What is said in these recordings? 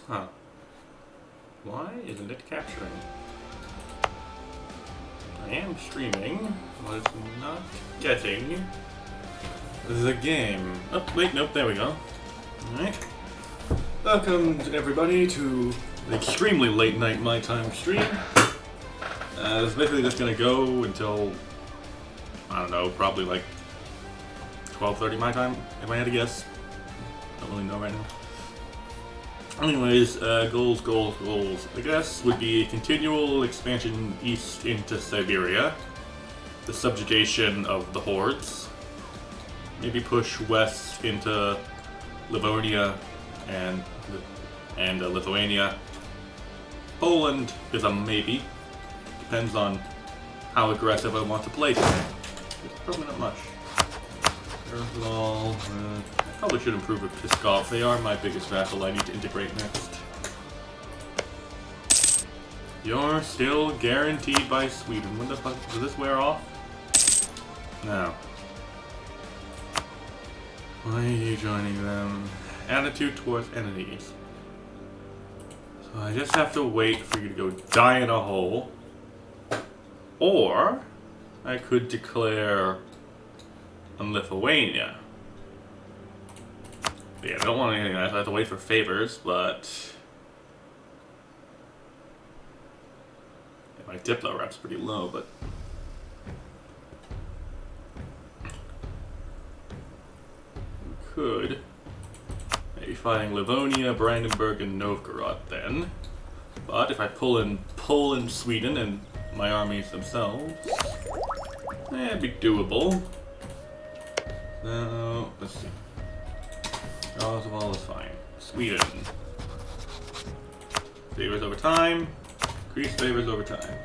Huh. Why isn't it capturing? I am streaming, but it's not getting the game. Oh, wait, nope, there we go. Alright. Welcome to everybody to the extremely late night my time stream. It's basically just gonna go until, I don't know, probably like 12:30 my time, if I had to guess. Don't really know right now. Anyways, goals. I guess would be continual expansion east into Siberia, the subjugation of the hordes, maybe push west into Livonia and Lithuania. Poland is a maybe. Depends on how aggressive I want to play today. It's probably not much. Overall, probably should improve with Pskov. They are my biggest vassal I need to integrate next. You're still guaranteed by Sweden. When the fuck does this wear off? No. Why are you joining them? Attitude towards enemies. So I just have to wait for you to go die in a hole. Or I could declare on Lithuania. Yeah, I don't want anything else. I have to wait for favors, but yeah, my Diplo rap's pretty low, but we could maybe fighting Livonia, Brandenburg, and Novgorod then. But if I pull in Poland, Sweden, and my armies themselves, it'd be doable. So, let's see. Jaws of all is fine. Sweden. Favors over time. Increase favors over time.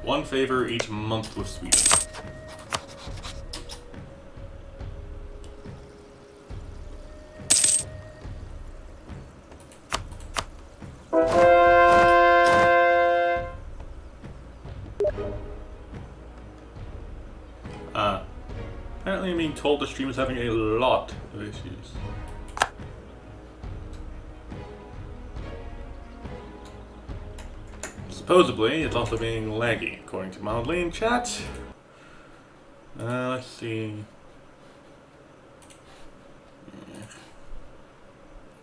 1 favor each month with Sweden. Apparently I'm being told the stream is having a lot of issues. Supposedly, it's also being laggy, according to mildly in chat. Let's see.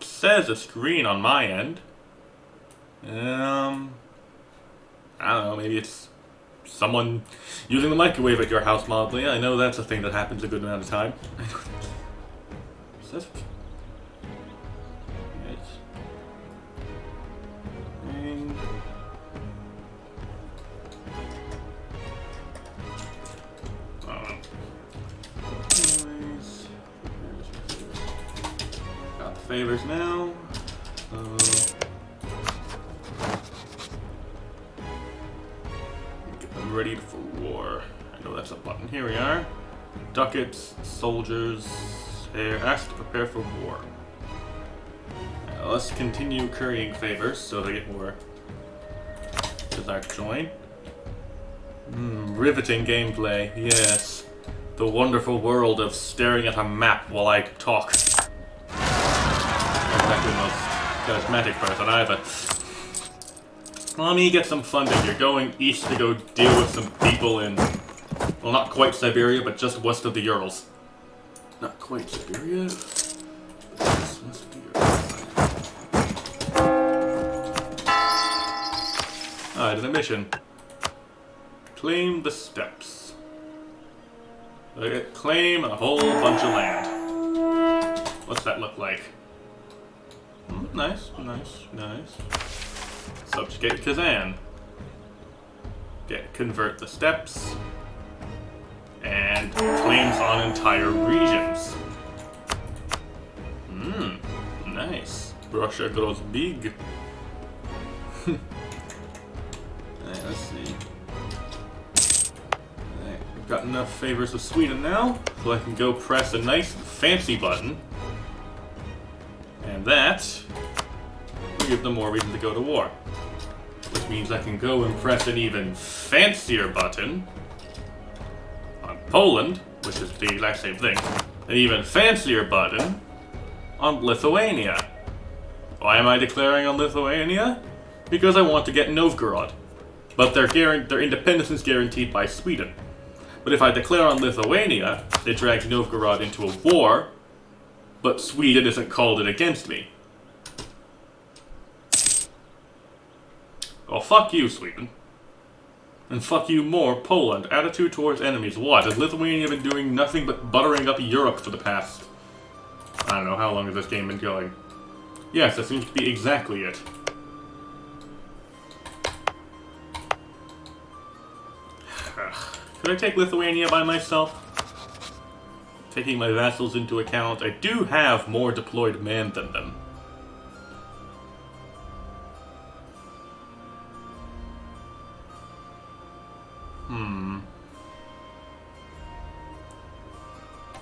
It says a screen on my end. I don't know, maybe it's someone using the microwave at your house mildly. I know that's a thing that happens a good amount of time. Is that... Anyways, got the favors now. Ready for war. I know that's a button. Here we are. Ducats, soldiers, they're asked to prepare for war. Let's continue currying favors so they get more desire to join. Riveting gameplay, yes. The wonderful world of staring at a map while I talk. Not exactly the most charismatic person either. Let me get some funding. You're going east to go deal with some people in, well, not quite Siberia, but just west of the Urals. Not quite Siberia, but just west of the Urals. I did a mission. Claim the steppes. Claim a whole bunch of land. What's that look like? Nice. Subjugate Kazan. Convert the steppes. And claims on entire regions. Nice. Russia grows big. Let's see. We've got enough favors with Sweden now, so I can go press a nice fancy button. And that will give them more reason to go to war. Which means I can go and press an even fancier button on Poland, which is the exact same thing, an even fancier button on Lithuania. Why am I declaring on Lithuania? Because I want to get Novgorod. But their independence is guaranteed by Sweden. But if I declare on Lithuania, it drags Novgorod into a war, but Sweden isn't called it against me. Well, fuck you, Sweden. And fuck you more, Poland. Attitude towards enemies. What? Has Lithuania been doing nothing but buttering up Europe for the past... I don't know, how long has this game been going? Yes, that seems to be exactly it. Could I take Lithuania by myself? Taking my vassals into account, I do have more deployed men than them.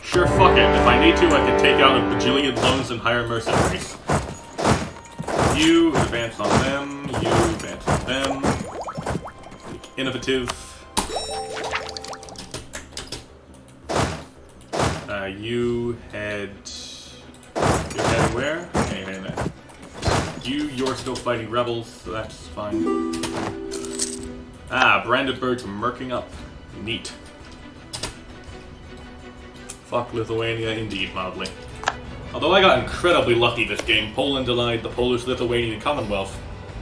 Sure, fuck it. If I need to, I can take out a bajillion loans and hire mercenaries. You advance on them, you advance on them. Innovative. You head where? Okay, you're still fighting rebels, so that's fine. Ah, Brandenburg's murking up. Neat. Fuck Lithuania indeed, mildly. Although I got incredibly lucky this game, Poland denied the Polish-Lithuanian Commonwealth,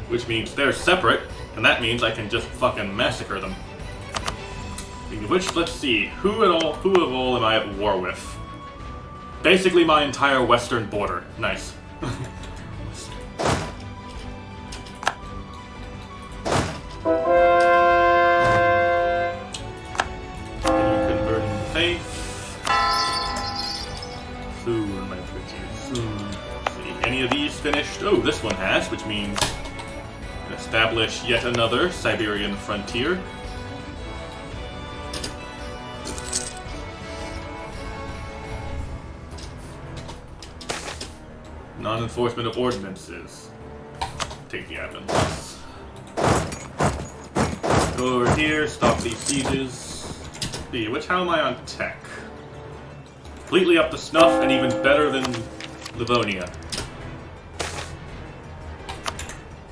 which means they're separate, and that means I can just fucking massacre them. Which, let's see, who of all am I at war with? Basically my entire western border. Nice. Converting faith. Soon, my pretty, soon. Let's see, any of these finished? Oh, this one has, which means establish yet another Siberian frontier. Non-enforcement of ordinances. Take the admin loss. Go over here, stop these sieges. See, how am I on tech? Completely up to snuff and even better than Livonia.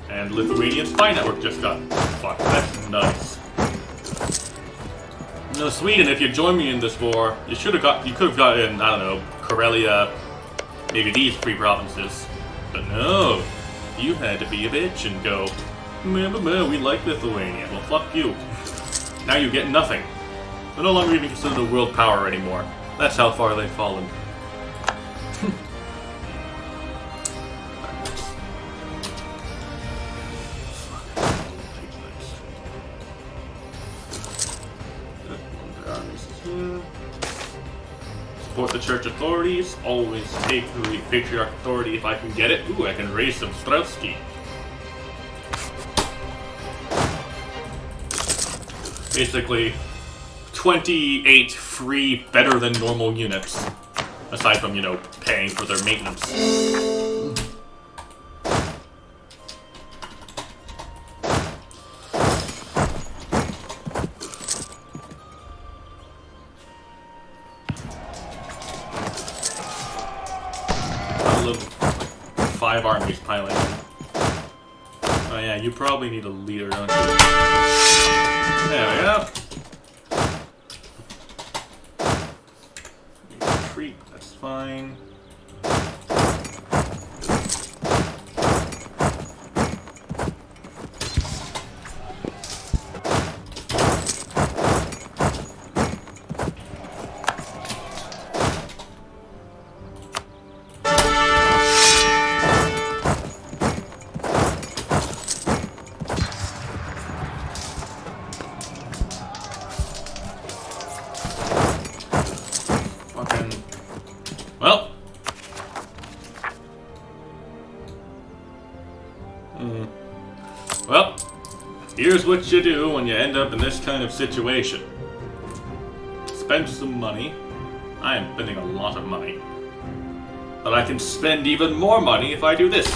And Lithuanian spy network just got fucked. That's nice. No, Sweden, if you join me in this war, you could have gotten, I don't know, Karelia, maybe these 3 provinces. But no, you had to be a bitch and go, we like Lithuania. Well, fuck you. Now you get nothing. They're no longer even considered a world power anymore. That's how far they've fallen. Support the church authorities. Always take the patriarch authority if I can get it. Ooh, I can raise some Streltsky. Basically, 28 free better than normal units. Aside from, paying for their maintenance. Five armies piling in. Oh yeah, you probably need a leader, don't you? There we go. Retreat, that's fine. Well. Well, here's what you do when you end up in this kind of situation. Spend some money. I am spending a lot of money. But I can spend even more money if I do this.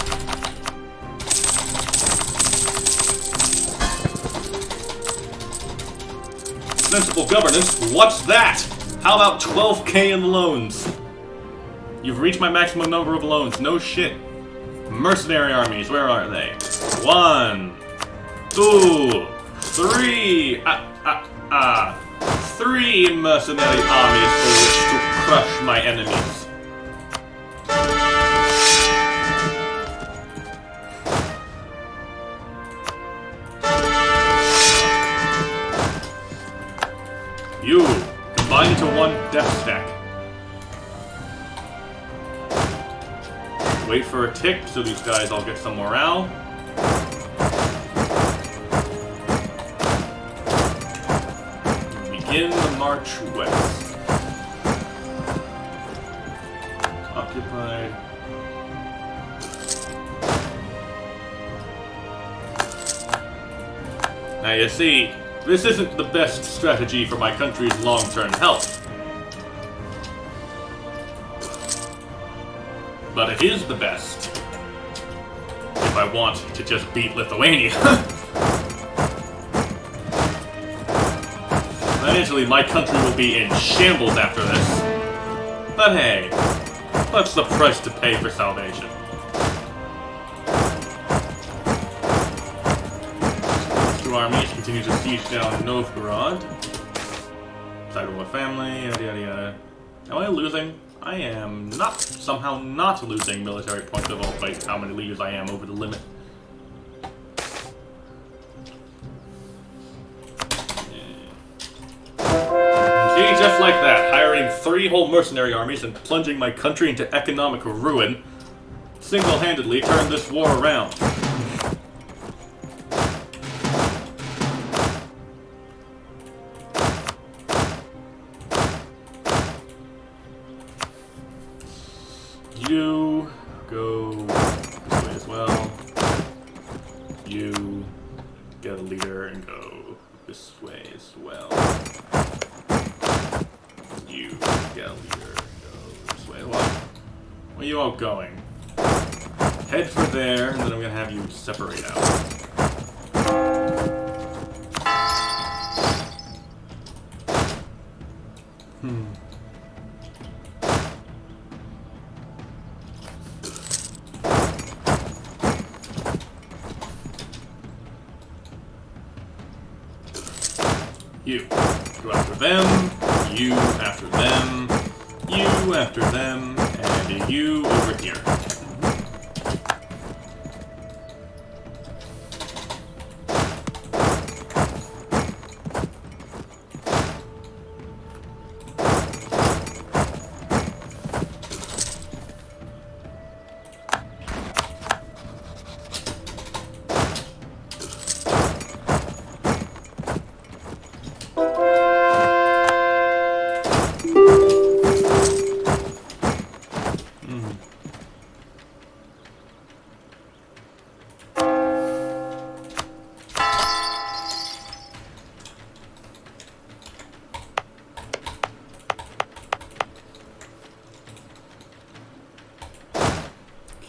Sensible governance? What's that? How about 12k in loans? You've reached my maximum number of loans. No shit. Mercenary armies, where are they? 1, 2, 3. 3 mercenary armies for which to crush my enemies. You combine into 1 death stack. Wait for a tick so these guys all get some morale. Begin the march west. Occupied. Now you see, this isn't the best strategy for my country's long-term health. But it is the best if I want to just beat Lithuania. Financially, my country will be in shambles after this. But hey, what's the price to pay for salvation? These 2 armies continue to siege down Novgorod. Side of my family, yada yada yada. Am I losing? I am not, somehow not losing military points of all by how many leagues I am over the limit. See, just like that, hiring 3 whole mercenary armies and plunging my country into economic ruin single-handedly turned this war around. You go this way as well. You get a leader and go this way as well. You get a leader and go this way as well. Where are you all going? Head for there, and then I'm gonna have you separate out. You go after them, you after them, you after them, and you over here.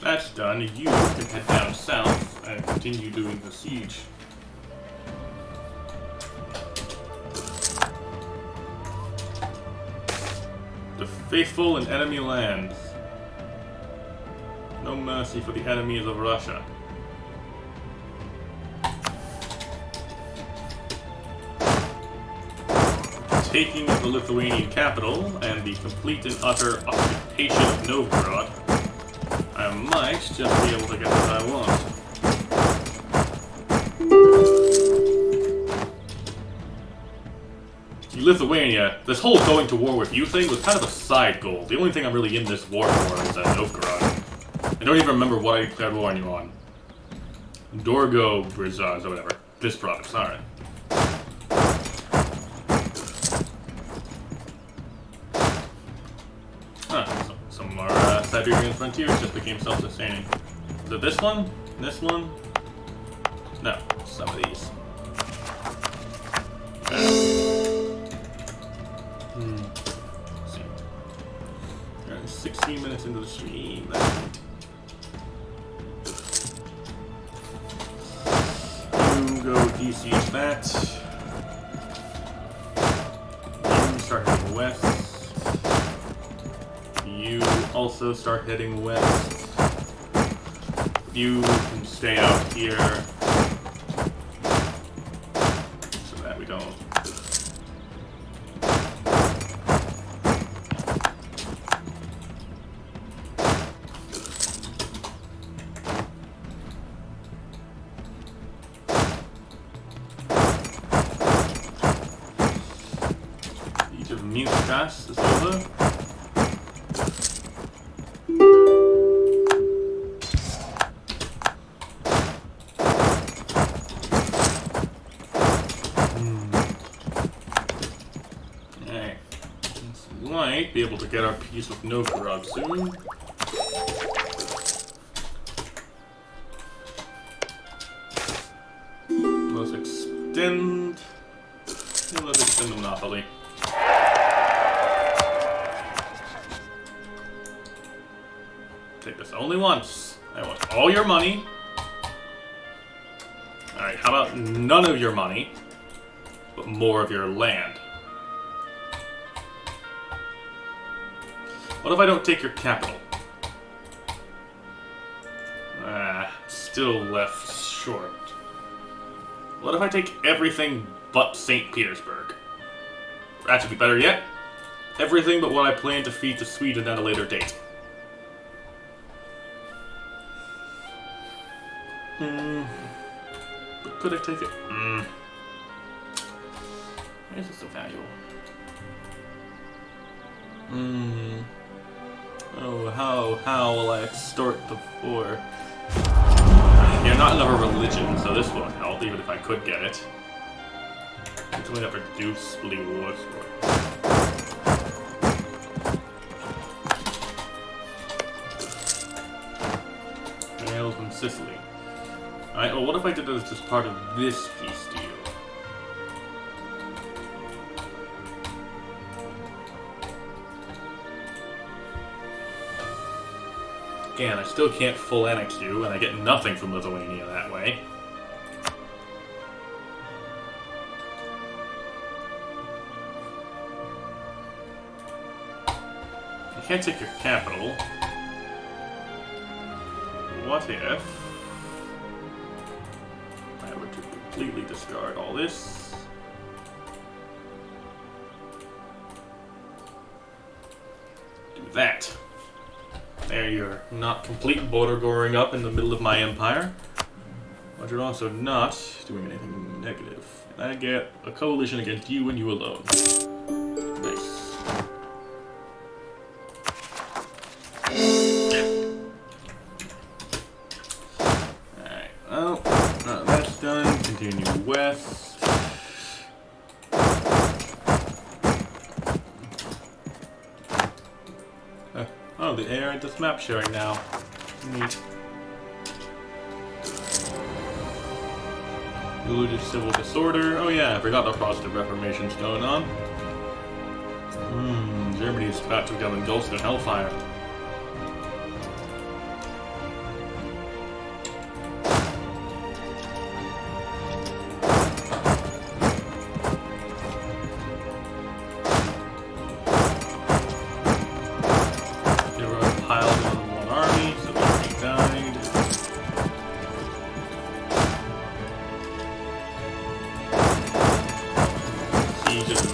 That's done. You can head down south and continue doing the siege. The faithful in enemy lands. No mercy for the enemies of Russia. Taking of the Lithuanian capital and the complete and utter occupation of Novgorod, I might just be able to get what I want. See, Lithuania, this whole going to war with you thing was kind of a side goal. The only thing I'm really in this war for is Novgorod. I don't even remember what I declared war on you on. Dorgo Brizaz or whatever. This province, alright. Some more Siberian frontiers just became self-sustaining. Is it this one? This one? No, some of these. Let's see. Alright, 16 minutes into the stream. That's neat. You go besiege that. You start heading west. You also start heading west. You can stay out here so that we don't. Each of Minsk is over. Be able to get our piece with Novgorod soon. Let's extend. Yeah, let's extend the monopoly. Take this only once. I want all your money. Alright, how about none of your money, but more of your land? What if I don't take your capital? Still left short. What if I take everything but St. Petersburg? That should be better yet. Everything but what I plan to feed to Sweden at a later date. But could I take it? Why is this so valuable? Oh, how will I extort the poor? Yeah, not enough of religion, so this won't help, even if I could get it. It's only up reduce legal wars for. Wales and Sicily. Alright, well, what if I did this as just part of this peace deal? Again, I still can't full annex you, and I get nothing from Lithuania that way. I can't take your capital. What if I were to completely discard all this? Do that. There, you're not complete border goring up in the middle of my empire. But you're also not doing anything negative. And I get a coalition against you and you alone. Nice. Alright, well, that's done. Continue west. Oh, the AI does map sharing now. Neat. Religious civil disorder. Oh yeah, I forgot the Protestant Reformation's going on. Germany is about to become engulfed in hellfire.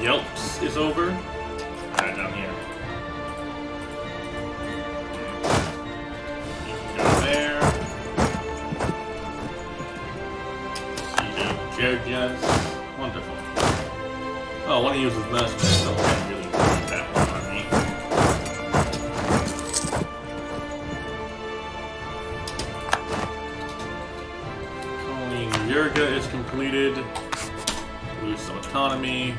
Yelps is over. Right down here. You can go there. Georgia's wonderful. Oh, one of you uses medicine, so I can't really need that one on me. Colony Yurga is completed. Lose some autonomy.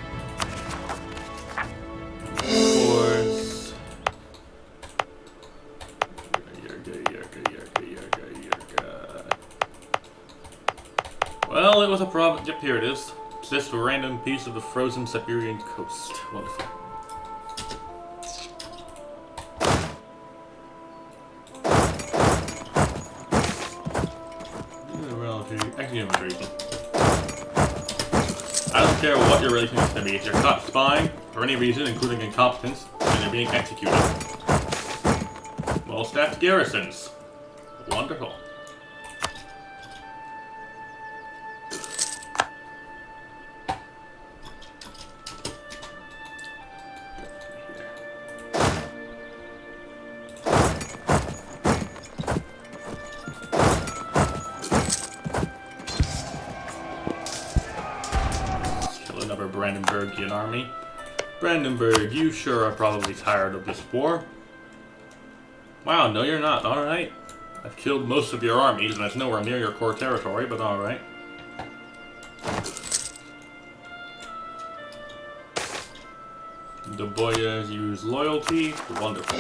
Well, it was a problem. Yep, here it is. It's this random piece of the frozen Siberian coast. Wonderful. Actually, no reason. I don't care what your relation is to me. If you're caught spying for any reason, including incompetence, then you're being executed. Well-staffed garrisons. Wonderful. Kill another Brandenburgian army. Brandenburg, you sure are probably tired of this war. Wow, no you're not. Alright. I've killed most of your armies, and that's nowhere near your core territory, but alright. The boyas use loyalty. Wonderful.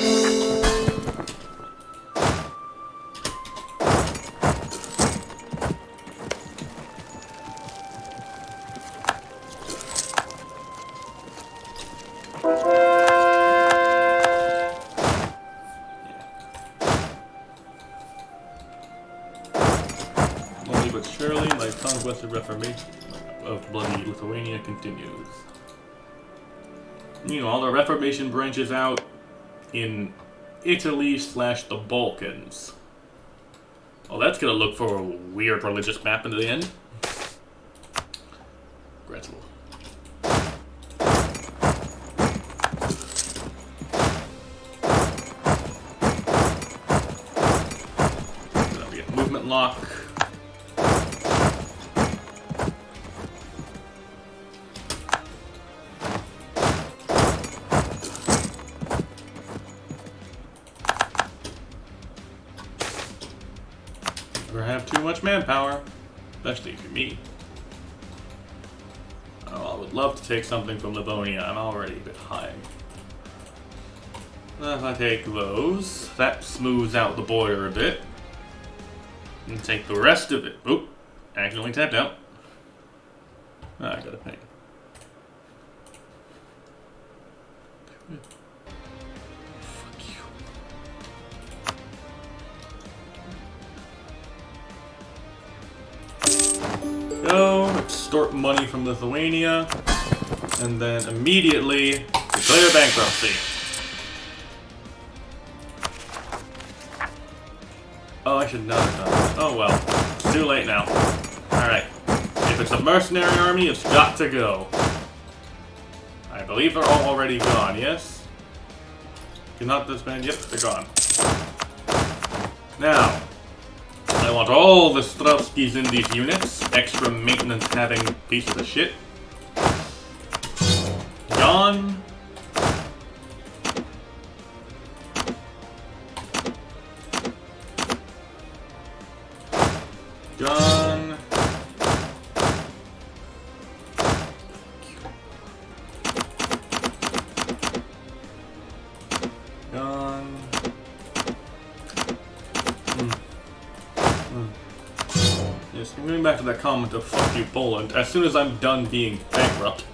Slowly but surely, my conquest of Reformation of bloody Lithuania continues. Meanwhile, the Reformation branches out in Italy / the Balkans. Well, that's gonna look for a weird religious map in the end. Regrettable. Then we get movement lock. Never have too much manpower, especially for me. Oh, I would love to take something from Livonia. I'm already a bit high. If I take those, that smooths out the border a bit. And take the rest of it. Oop, accidentally tapped out. I gotta pay. Go, extort money from Lithuania, and then immediately declare bankruptcy. Oh, I should not have done that. Oh well, it's too late now. Alright, if it's a mercenary army, it's got to go. I believe they're all already gone, yes? Cannot disband, yep, they're gone. Now, I want all the Strelskys in these units, extra maintenance having pieces of shit. Gone. Gone. Gone. Yes, going back to that comment of fuck you, Poland, as soon as I'm done being bankrupt,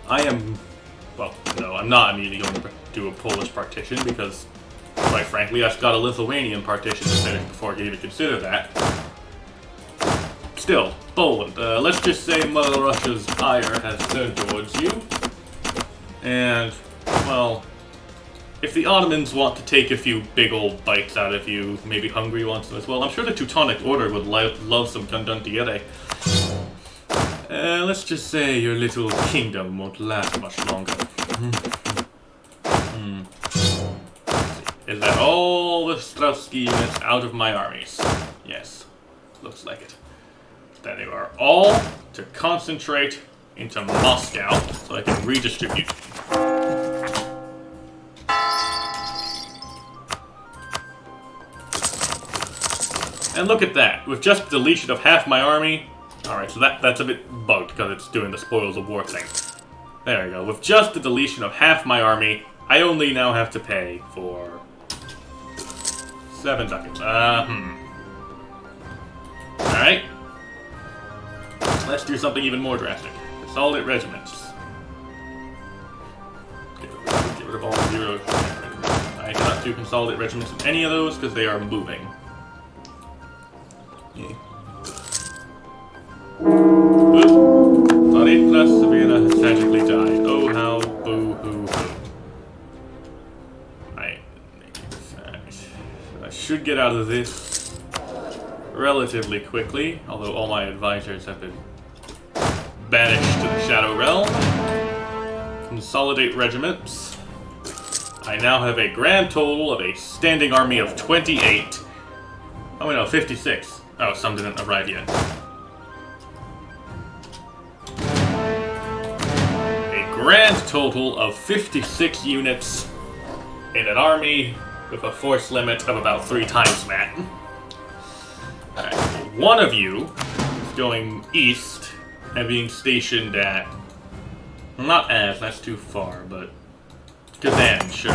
I am, well, no, I'm not immediately going to do a Polish partition, because, quite frankly, I've got a Lithuanian partition to finish before I can even consider that. Still, Poland, let's just say Mother Russia's ire has turned towards you, and, well, if the Ottomans want to take a few big old bites out of you, maybe Hungary wants them as well, I'm sure the Teutonic Order would love some Ganduntiere. Let's just say your little kingdom won't last much longer. Is that all the Strelski units out of my armies? Yes, looks like it. Then they are all to concentrate into Moscow so I can redistribute. And look at that, with just deletion of half my army. Alright, so that's a bit bugged because it's doing the spoils of war thing. There we go. With just the deletion of half my army, I only now have to pay for 7 ducats. Alright. Let's do something even more drastic. Consolidate regiments. Get rid of all the zeros. I cannot do consolidate regiments in any of those because they are moving. Yeah. Thought 8 plus Savannah has tragically died. Oh how boo hoo hoo. I should get out of this relatively quickly, although all my advisors have been banished to the Shadow Realm. Consolidate regiments. I now have a grand total of a standing army of 28. Oh, wait, no, 56. Oh, some didn't arrive yet. A grand total of 56 units in an army with a force limit of about 3 times that. Alright, one of you is going east and being stationed at... Not Az, that's too far, but... Kazan, sure.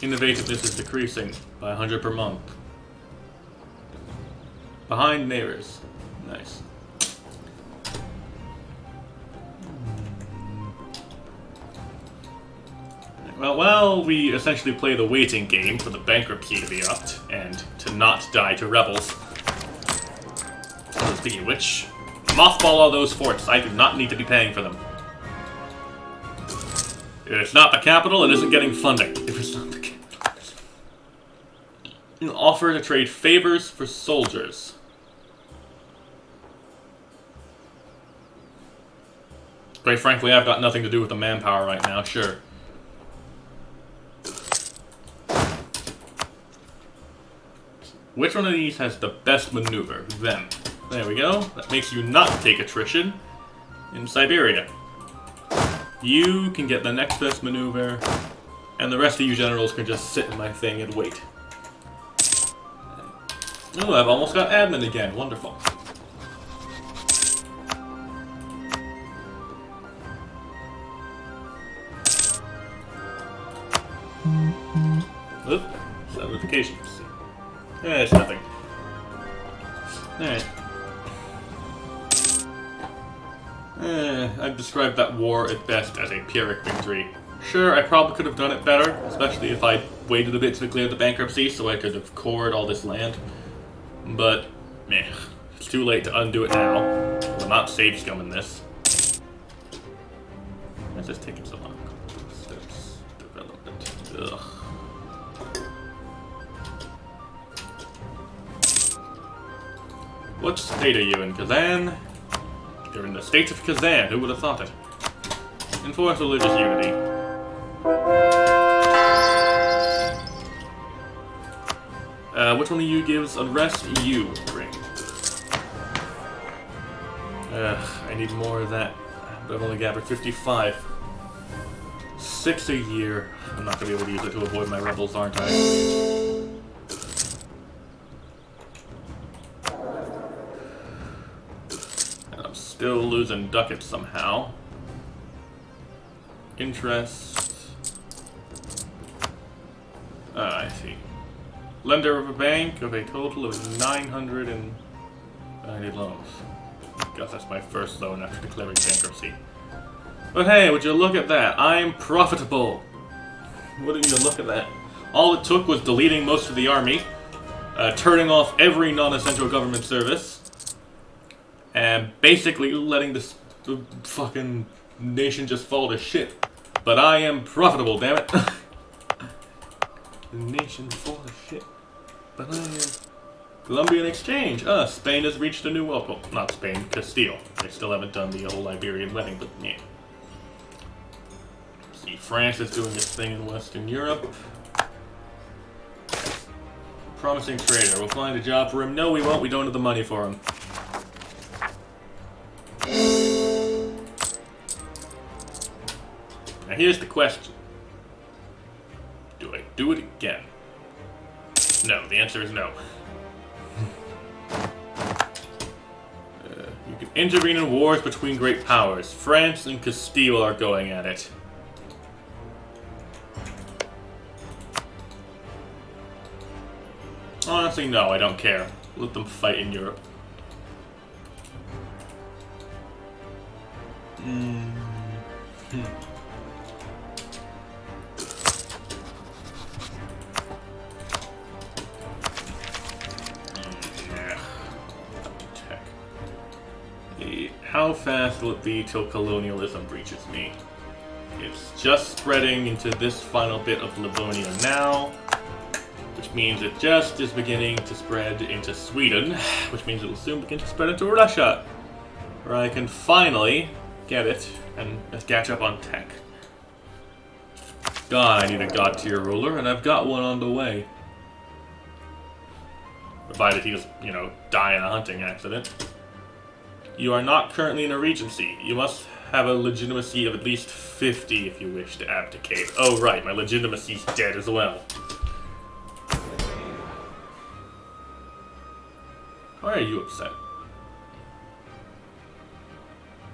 Innovativeness is decreasing by 100 per month. Behind neighbors. Nice. Well, while we essentially play the waiting game for the bankruptcy to be upped, and to not die to rebels. Speaking of which, mothball all those forts. I do not need to be paying for them. If it's not the capital, it isn't getting funding. If it's not the capital. Offer to trade favors for soldiers. Quite frankly, I've got nothing to do with the manpower right now, sure. Which one of these has the best maneuver? Them. There we go. That makes you not take attrition in Siberia. You can get the next best maneuver, and the rest of you generals can just sit in my thing and wait. Oh, I've almost got admin again. Wonderful. Oop. Notifications. Yeah, it's nothing. Alright. I've described that war at best as a Pyrrhic victory. Sure, I probably could have done it better, especially if I waited a bit to declare the bankruptcy so I could have cored all this land. But, meh, it's too late to undo it now. I'm not sage scumming this. Why is this taking so long? Steps, development, ugh. What state are you in, Kazan? You're in the state of Kazan, who would have thought it? Enforce religious unity. Which one of you gives unrest? You bring. I need more of that. But I've only gathered 55. 6 a year. I'm not gonna be able to use it to avoid my rebels, aren't I? Still losing ducats somehow. Interest. I see. Lender of a bank of a total of 990 loans. Guess that's my first loan after declaring bankruptcy. But hey, would you look at that? I'm profitable. Wouldn't you look at that? All it took was deleting most of the army, turning off every non-essential government service, and basically letting this fucking nation just fall to shit. But I am profitable, damn it. The nation fall to shit. But I am... Colombian exchange. Spain has reached a new world. Well, not Spain, Castile. They still haven't done the whole Iberian wedding, but yeah. See, France is doing its thing in Western Europe. Promising trader. We'll find a job for him. No, we won't. We don't have the money for him. Now here's the question. Do I do it again? No, the answer is no. You can intervene in wars between great powers. France and Castile are going at it. Honestly, no, I don't care. Let them fight in Europe. How fast will it be till colonialism reaches me? It's just spreading into this final bit of Livonia now, which means it just is beginning to spread into Sweden, which means it will soon begin to spread into Russia, where I can finally get it and catch up on tech. God, I need a god tier ruler, and I've got one on the way. Provided he doesn't, you know, die in a hunting accident. You are not currently in a regency. You must have a legitimacy of at least 50 if you wish to abdicate. Oh right, my legitimacy's dead as well. Why are you upset?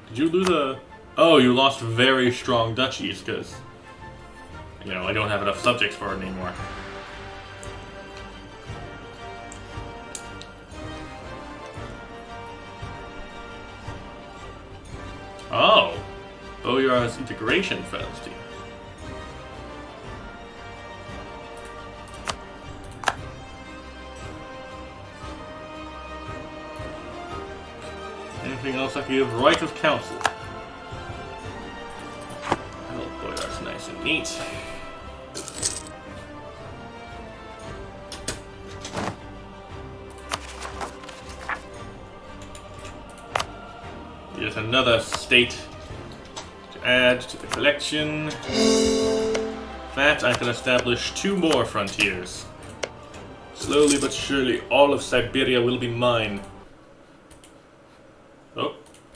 Did you lose a... Oh, you lost very strong duchies, because... You know, I don't have enough subjects for it anymore. Oh! Boyar's integration fallacy. Anything else I can give? Right of counsel. Oh boy, that's nice and neat. Yet another state to add to the collection. That I can establish 2 more frontiers. Slowly but surely, all of Siberia will be mine. Oh,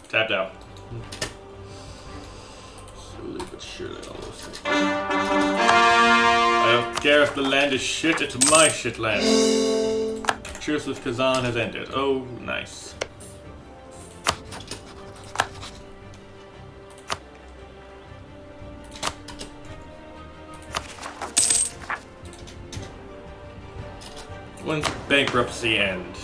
tapped out. Slowly but surely, all of Siberia. I don't care if the land is shit, it's my shit land. Truce with Kazan has ended. Oh, nice. When's bankruptcy end?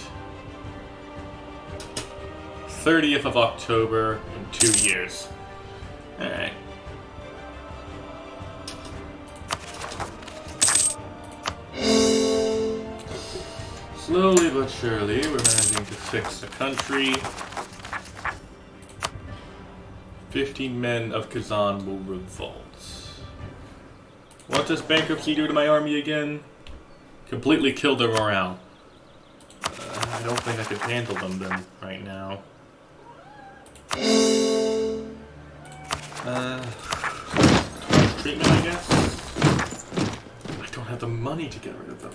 30th of October in 2 years. Alright. Slowly but surely, we're managing to fix the country. 50 men of Kazan will revolt. What does bankruptcy do to my army again? Completely kill their morale. I don't think I could handle them then, right now. Treatment, I guess? I don't have the money to get rid of them.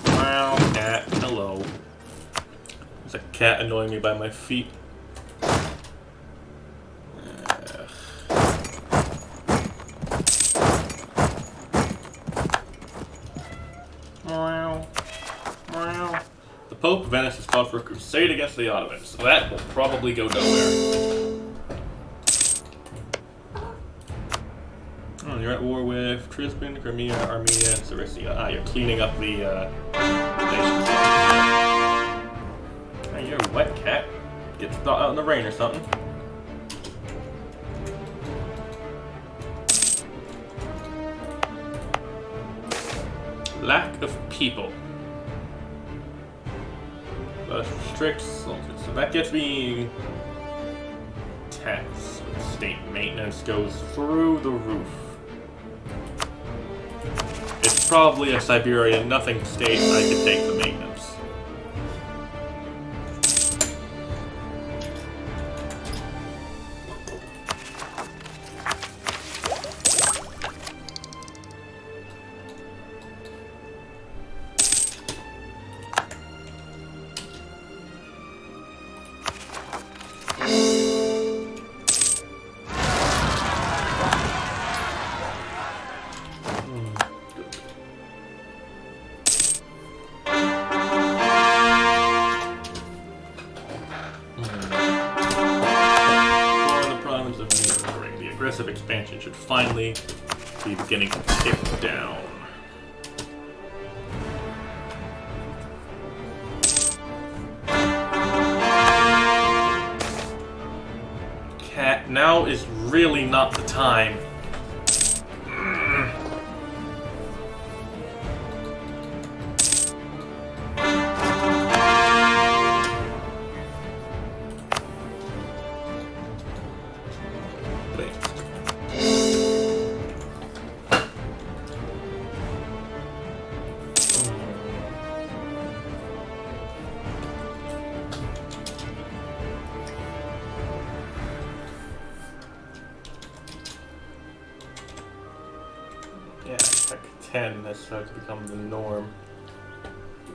Wow, cat. Hello. There's a cat annoying me by my feet. The Pope of Venice has called for a crusade against the Ottomans, so that will probably go nowhere. Oh, you're at war with Tristan, Crimea, Armenia, and Cilicia. Ah, you're cleaning up the nations. Hey, you're a wet cat. Get out in the rain or something. Lack of people. Strict soldiers. So that gets me tax. State maintenance goes through the roof. It's probably a Siberian nothing state I could take the maintenance. Expansion should finally be beginning to tick down. Cat, now is really not the time. Yeah, Tech 10 has started to become the norm.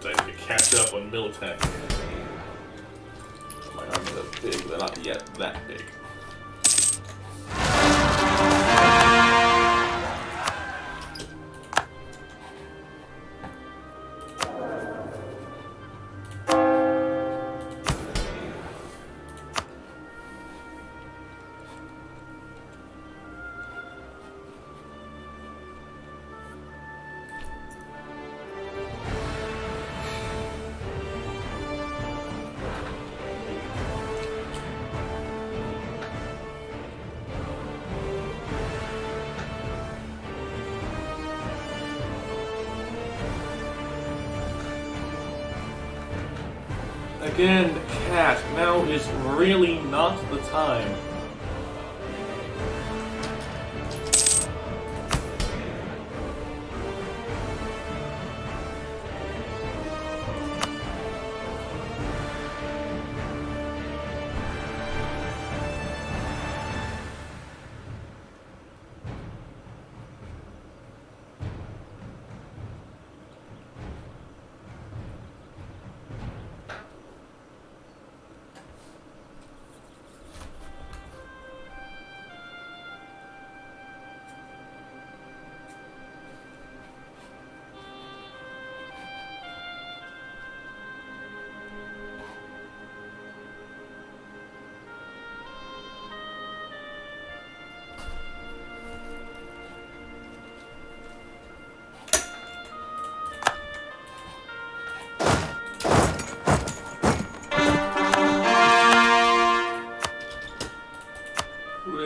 I need to catch up on Militech. My armies are big, they're not yet that big. Again, cat, now is really not the time.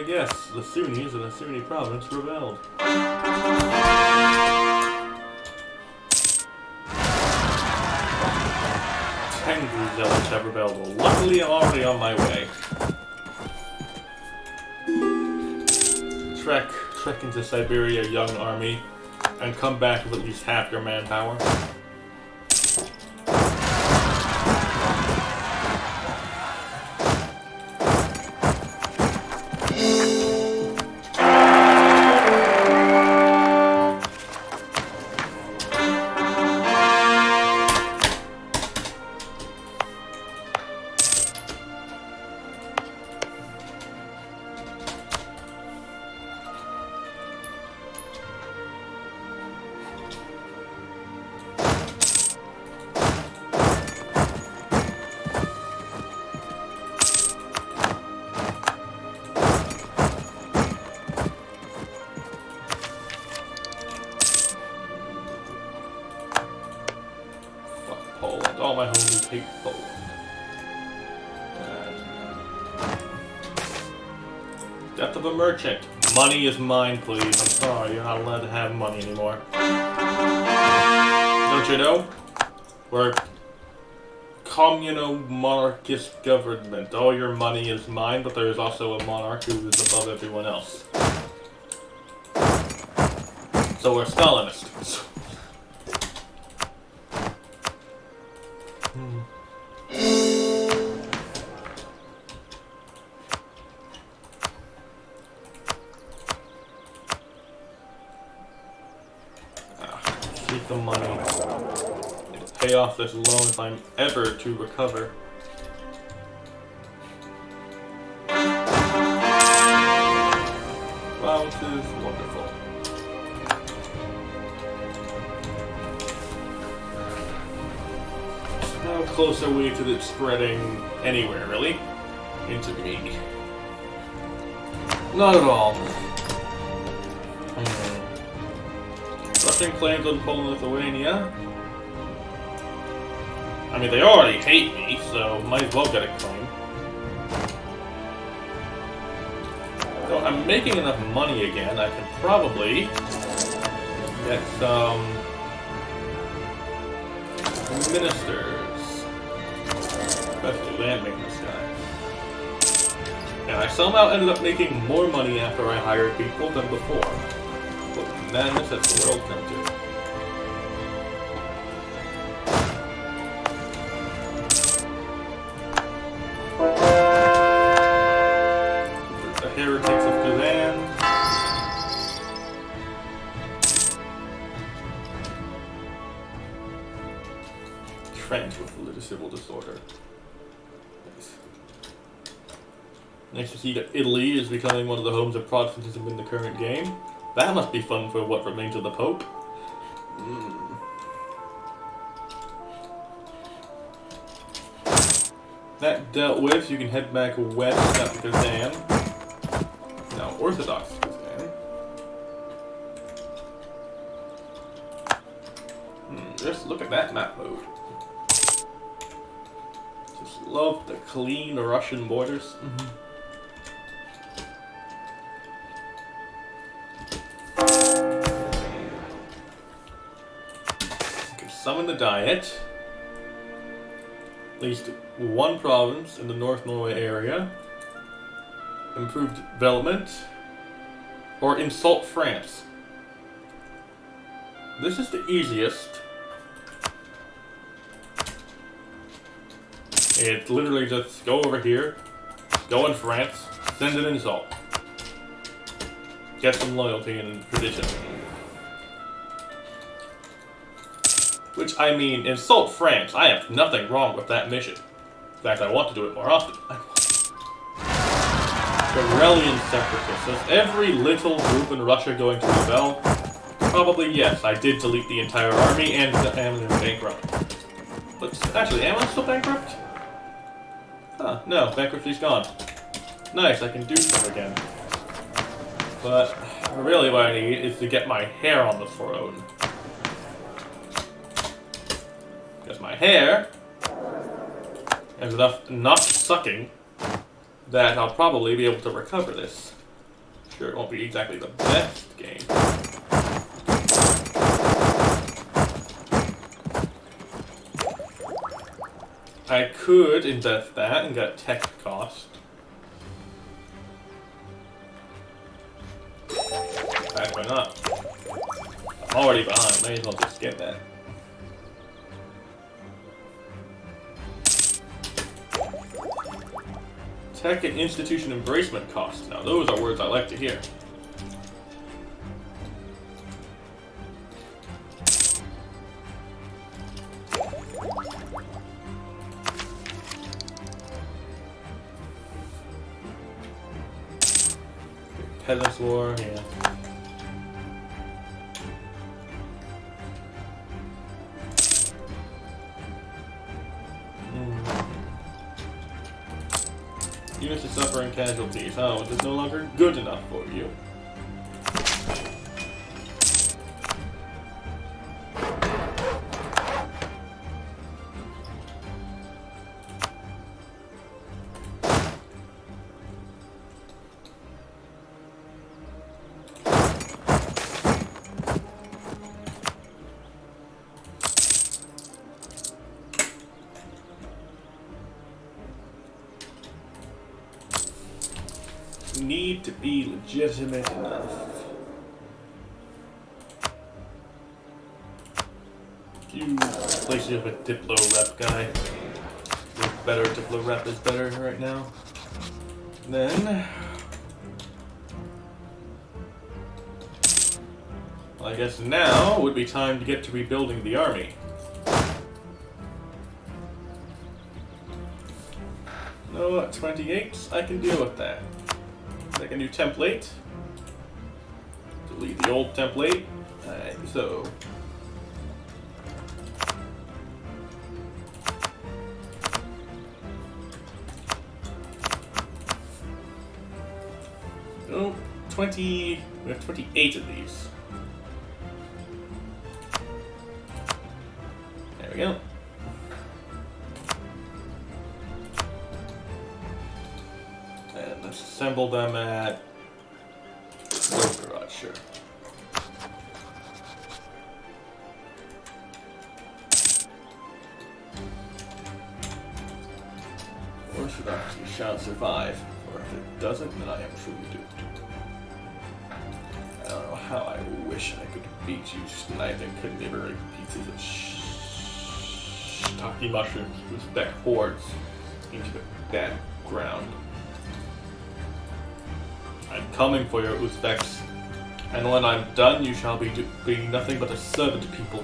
Yes, the Sunnis in the Sunni province rebelled. Tengu zealots have rebelled. Well, luckily I'm already on my way. Trek into Siberia, young army, and come back with at least half your manpower. All my homies hate Poland. Death of a merchant. Money is mine, please. I'm sorry, you're not allowed to have money anymore. Don't you know? We're communo-monarchist government. All your money is mine, but there is also a monarch who is above everyone else. So we're Stalinists. Keep the money. Pay off this loan if I'm ever to recover. Wow, this is wonderful. How close are we to it spreading anywhere, really? Into me. Not at all. Russian claims on Poland and Lithuania. I mean, they already hate me, so might as well get a claim. So I'm making enough money again, I can probably get some ministers. Especially land maintenance guy. And I somehow ended up making more money after I hired people than before. What madness has the world come to? The heretics of Kazan. France with the civil disorder. Nice. Next, we see that Italy is becoming one of the homes of Protestantism in the current game. That must be fun for what remains of the Pope. That dealt with, you can head back west up to Kazan. Now, Orthodox Kazan. Just look at that map mode. Just love the clean Russian borders. Okay, summon the Diet. At least one province in the North Norway area. Improved development. Or insult France. This is the easiest. It's literally just go over here, go in France, send an insult. Get some loyalty and tradition. Which, I mean, insult France. I have nothing wrong with that mission. In fact, I want to do it more often. Karelian separatists. Is every little group in Russia going to rebel? Probably yes. I did delete the entire army and am bankrupt. But actually, am I still bankrupt? Huh, no, bankruptcy's gone. Nice, I can do some again. But really what I need is to get my hair on the throne. Because my hair has enough not sucking that I'll probably be able to recover this. Sure, it won't be exactly the best game. I could invest that and get tech cost. Heck, why not? I'm already behind, may as well just get that. Tech and institution embracement costs. Now those are words I like to hear. Peasants' War, yeah. Units are suffering casualties. Oh, it is no longer good enough for you. Need to be legitimate enough. Few places with Diplo rep guy. With better Diplo rep is better right now. Then well, I guess now would be time to get to rebuilding the army. No, 28, I can deal with that. Make a new template. Delete the old template. Alright, so. Oh, 20. We have 28 of these. There we go. And let's assemble them at Garage, sure. Orthodoxy shall survive, or if it doesn't, then I am truly doomed. I don't know how I wish I could beat you sniping carnivorous pieces of stocky mushrooms whose back hordes into the bad ground. I'm coming for your Uzbeks, and when I'm done, you shall be nothing but a servant people.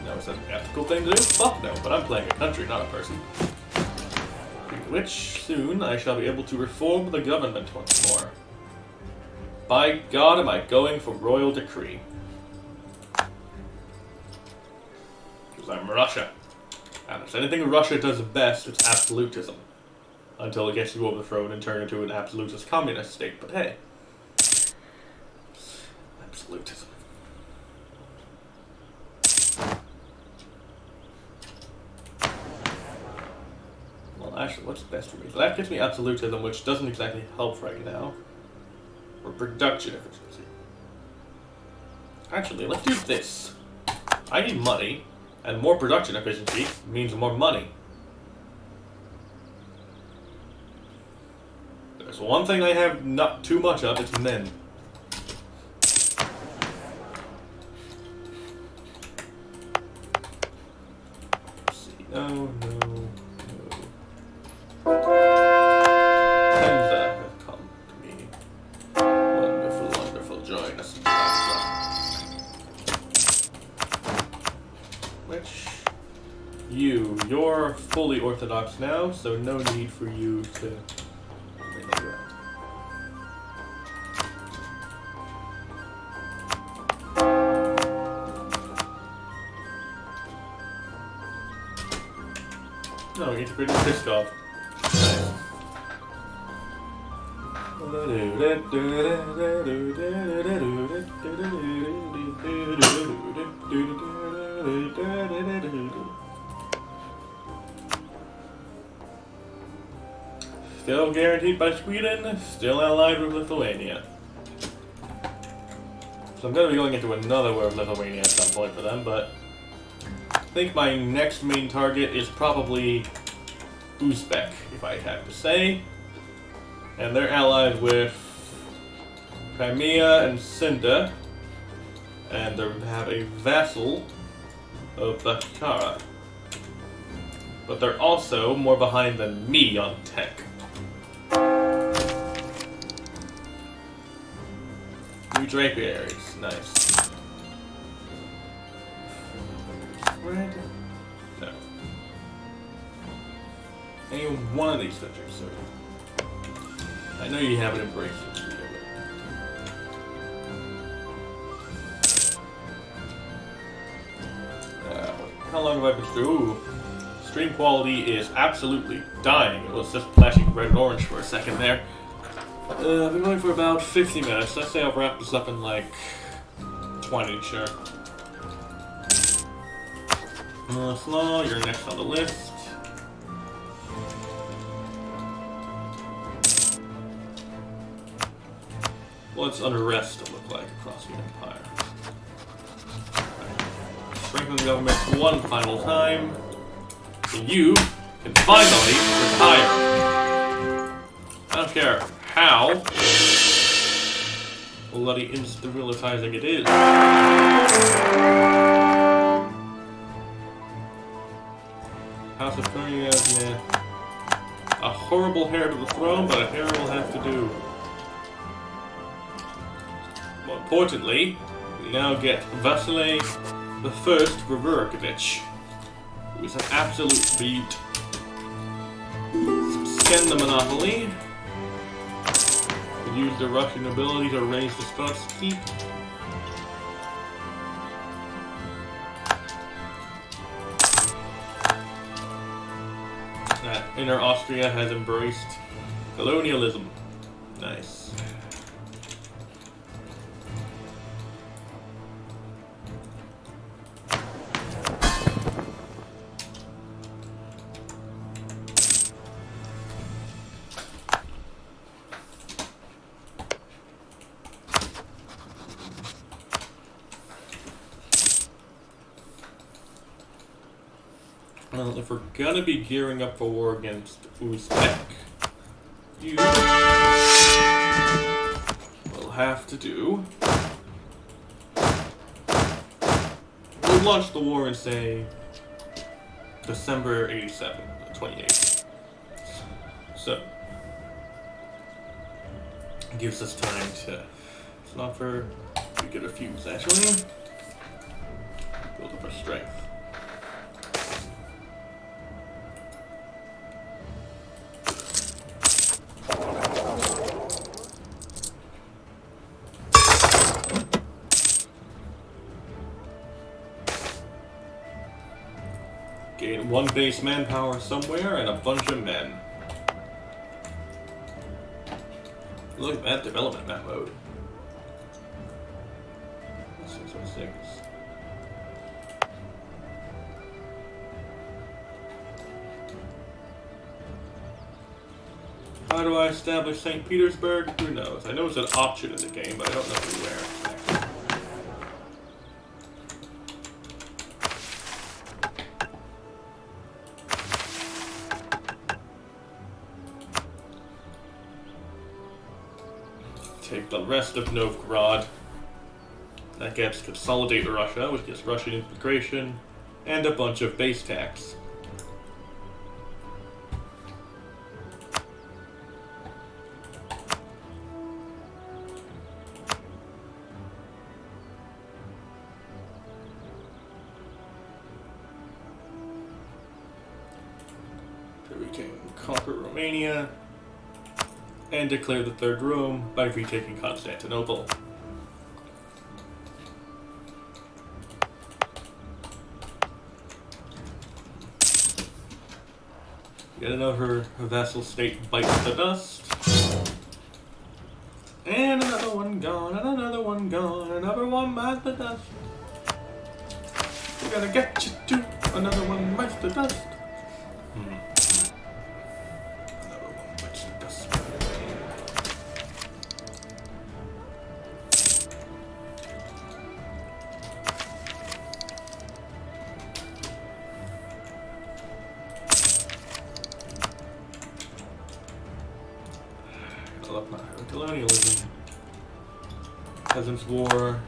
No, know, is that an ethical thing to do? Fuck no, but I'm playing a country, not a person. Which, soon, I shall be able to reform the government once more. By God, am I going for royal decree. Because I'm Russia. And if there's anything Russia does best, it's absolutism. Until it gets to overthrown and turn into an absolutist communist state, but hey. Absolutism. Well, actually, what's best for me? So that gives me absolutism, which doesn't exactly help right now. Or production efficiency. Actually, let's do this. I need money, and more production efficiency means more money. There's one thing I have not too much of, it's men. Let's see. No. Penza has come to me. Wonderful, join us. Which, you're fully orthodox now, so no need for you to... No, we need to produce Pskov. Still guaranteed by Sweden, still allied with Lithuania. So I'm going to be going into another war with Lithuania at some point for them, but I think my next main target is probably Uzbek, if I have to say. And they're allied with Crimea and Sinda, and they have a vassal of Bashkara. But they're also more behind than me on tech. New draperies, nice. Red? No. Any one of these features, so I know you haven't embraced it. How long have I been through? Ooh. Stream quality is absolutely dying. It was just flashing red and orange for a second there. I've been going for about 50 minutes. Let's say I'll wrap this up in like 20, sure. Slaw, you're next on the list. What's unrest look like across the empire? Right. Strengthen the government one final time. So you can finally retire. I don't care how bloody instabilizing it is. House of Korea, yeah. A horrible heir to the throne, but a heir will have to do. More importantly, we now get Vasily the First Rurikevich, who is an absolute beat. Suspend the monopoly. Use the Russian ability to raise the Scots keep. Inner Austria has embraced colonialism. Nice. Well, if we're gonna be gearing up for war against Uzbek, you will have to do... We'll launch the war in, say, December 87, 28. So, it gives us time to... It's not for... We get a fuse, actually. Build up our strength. Gain 1 base manpower somewhere and a bunch of men. Look at that development map mode. 606. How do I establish St. Petersburg? Who knows? I know it's an option in the game, but I don't know where. Take the rest of Novgorod. That gets Consolidate Russia, which gets Russian integration, and a bunch of base tax. So we can conquer Romania and declare the Third Rome by retaking Constantinople. Yet another vassal state bites the dust. And another one gone, and another one gone, another one bites the dust. We gotta get you to another one bites the dust. Another one bites the dust. I love my colonialism. Peasants' War.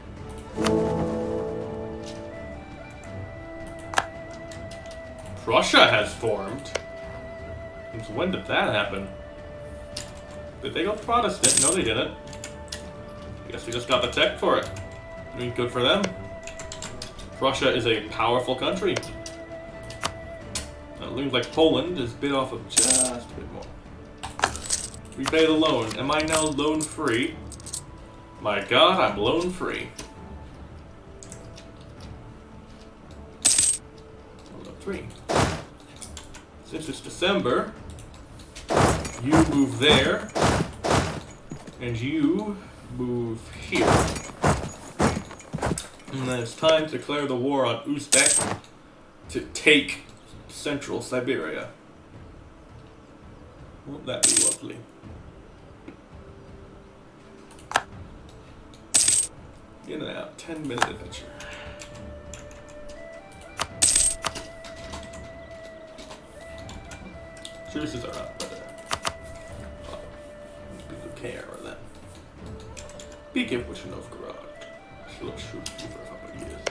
Prussia has formed. Since when did that happen? Did they go Protestant? No, they didn't. I guess they just got the tech for it. I mean, good for them. Prussia is a powerful country. It looks like Poland is bit off of just a bit more. Repay the loan. Am I now loan free? My god, I'm loan free. Loan free. Since it's December, you move there, and you move here. And then it's time to declare the war on Uzbek to take central Siberia. Won't that be lovely? In and out, 10-minute adventure. Truces are up, but people care about that. Speaking of which, Novgorod. She'll shoot you for a couple of years.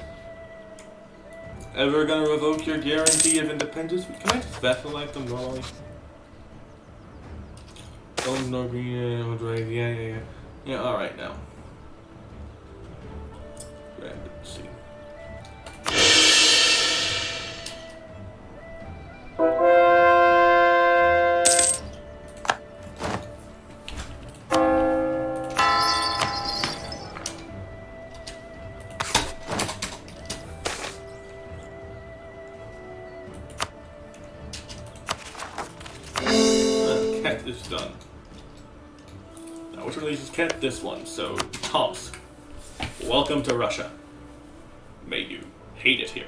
Ever gonna revoke your guarantee of independence? Can I just vassalize them normally? Oh, no green, yeah. Yeah, alright now. Let's see. Cat is done. Now, which one of these is Cat? This one. So, Tomsk. Welcome to Russia. May you hate it here.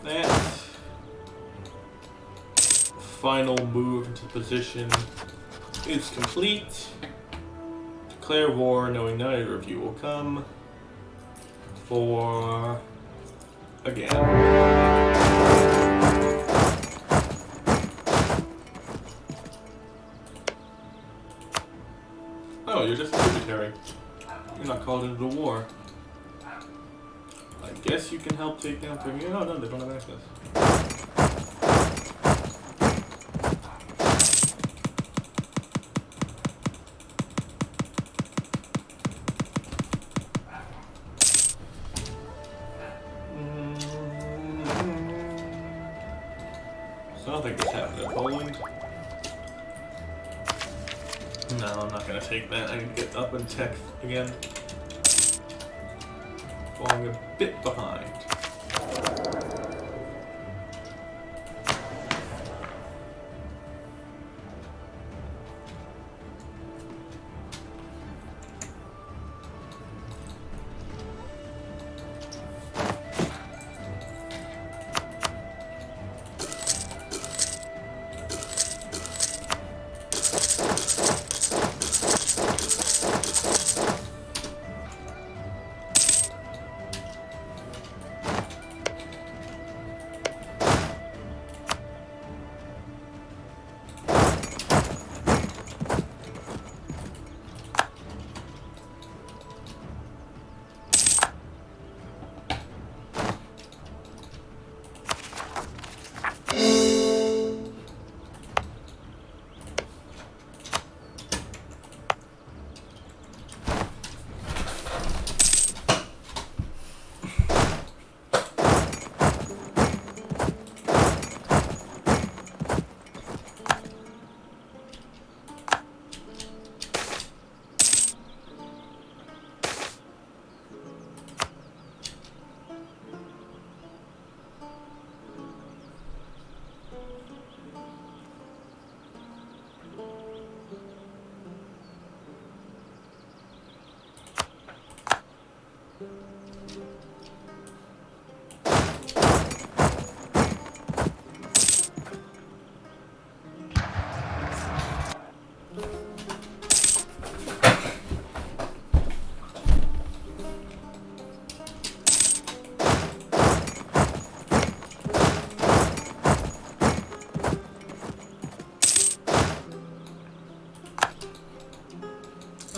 That final move into position is complete. Declare war, knowing neither of you will come for again. Oh, you're just a tributary. You're not called into the war. I guess you can help take down Crimea. Oh, no, they don't have access. don't think this happened in Poland. No, I'm not gonna take that. I can get up in tech again. Falling a bit behind.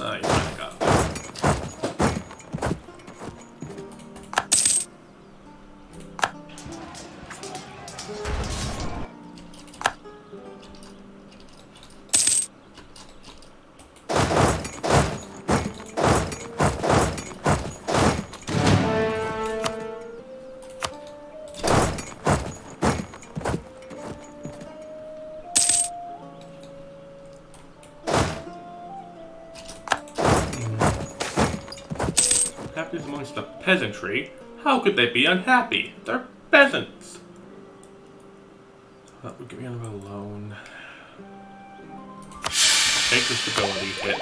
You finally got there. Happiest amongst the peasantry? How could they be unhappy? They're peasants! That would give me another loan. Take the stability hit.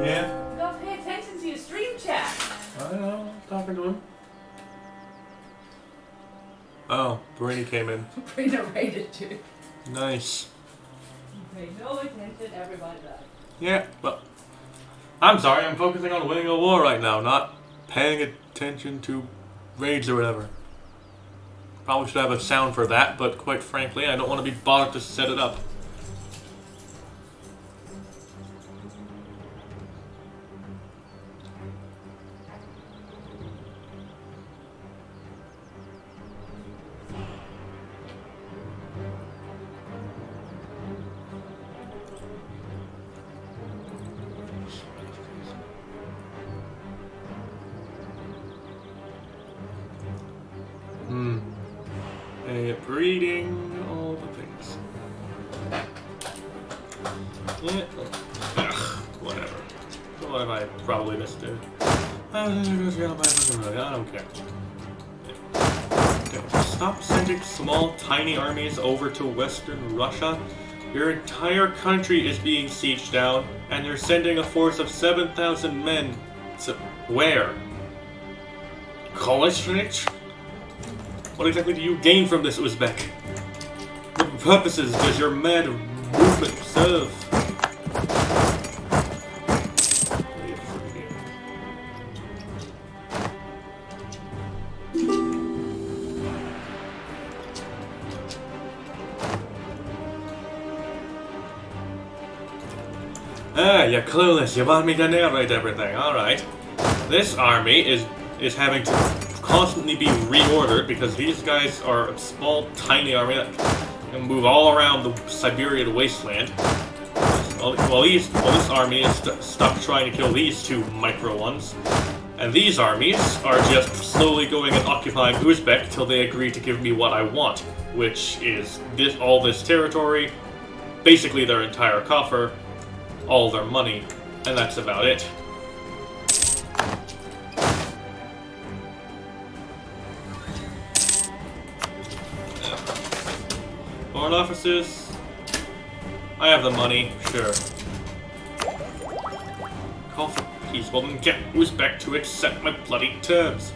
Yeah? You gotta pay attention to your stream chat. I know, I'm talking to him. Oh, Brainy came in. Brina raided you. Nice. Pay no attention, everybody does. Yeah, but I'm sorry, I'm focusing on winning a war right now, not paying attention to raids or whatever. Probably should have a sound for that, but quite frankly, I don't want to be bothered to set it up. Breeding, all the things. Yeah. Ugh, whatever. What have I probably missed it? I don't care. Okay. Stop sending small, tiny armies over to Western Russia. Your entire country is being sieged down, and you're sending a force of 7,000 men. To where? Koleshnich? What exactly do you gain from this, Uzbek? What purposes does your mad movement serve? Ah, you're clueless. You want me to narrate everything. Alright. This army is having to constantly be reordered because these guys are a small, tiny army that can move all around the Siberian wasteland. Well, this army is stuck trying to kill these two micro ones. And these armies are just slowly going and occupying Uzbek till they agree to give me what I want, which is all this territory, basically their entire coffer, all their money, and that's about it. Foreign offices. I have the money, sure. Call for peace. Well, then get Uzbek to accept my bloody terms.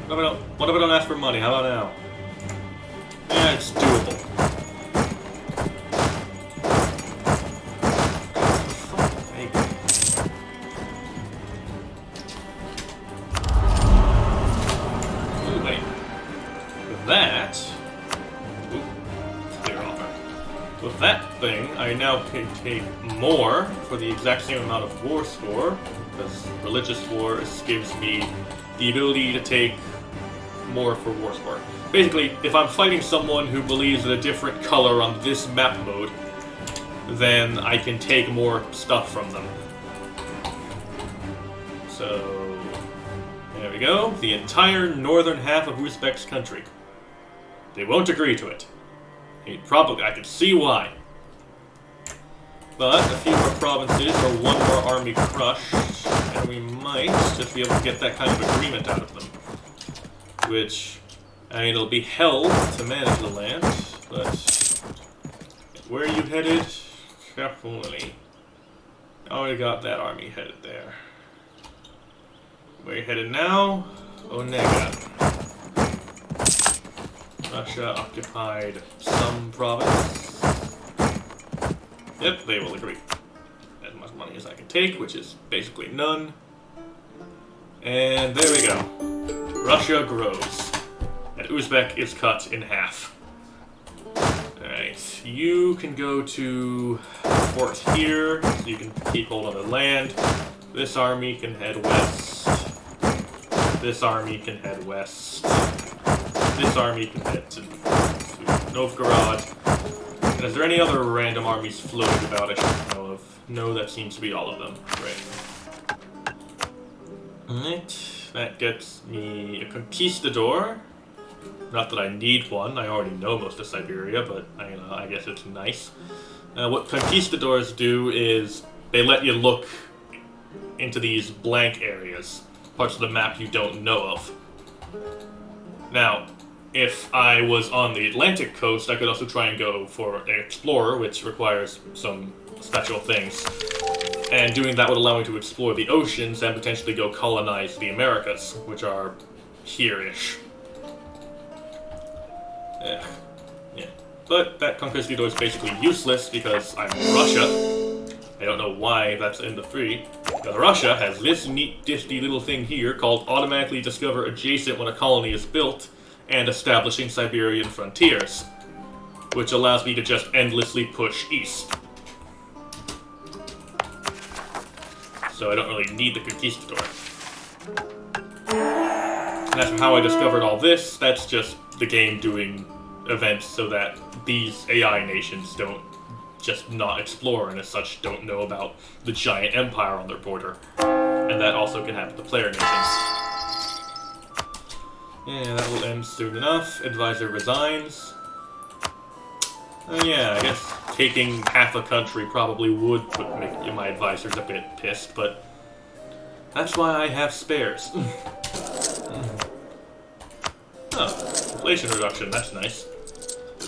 What if I don't ask for money? How about now? Yeah, it's doable. Ooh, wait. With that... With that thing, I now can take more for the exact same amount of war score, because religious war gives me the ability to take more for war score. Basically, if I'm fighting someone who believes in a different color on this map mode, then I can take more stuff from them. So, there we go. The entire northern half of Uzbek's country. They won't agree to it. I can see why. But a few more provinces or one more army crushed, and we might just be able to get that kind of agreement out of them. Which, I mean, it'll be hell to manage the land, but where are you headed? Carefully. Already got that army headed there. Where are you headed now? Onega. Russia occupied some province. Yep, they will agree. As much money as I can take, which is basically none. And there we go. Russia grows. And Uzbek is cut in half. Alright, you can go to fort here, so you can keep hold of the land. This army can head west. This army can head west. This army can head to Novgorod. And is there any other random armies floating about I should know of? No, that seems to be all of them. Right. Alright. That gets me a conquistador. Not that I need one. I already know most of Siberia, but I guess it's nice. What conquistadors do is they let you look into these blank areas, parts of the map you don't know of. Now, if I was on the Atlantic coast, I could also try and go for an explorer, which requires some special things. And doing that would allow me to explore the oceans and potentially go colonize the Americas, which are here-ish. Yeah. But that conquistador is basically useless because I'm Russia. I don't know why that's in the free. Because Russia has this neat, difty little thing here called automatically discover adjacent when a colony is built and establishing Siberian frontiers, which allows me to just endlessly push east. So I don't really need the conquistador. And as for how I discovered all this, that's just the game doing events so that these AI nations don't just not explore and as such don't know about the giant empire on their border. And that also can happen to player nations. Yeah, that will end soon enough. Advisor resigns. Yeah, I guess taking half a country probably would make my advisors a bit pissed, but that's why I have spares. Oh, inflation reduction, that's nice.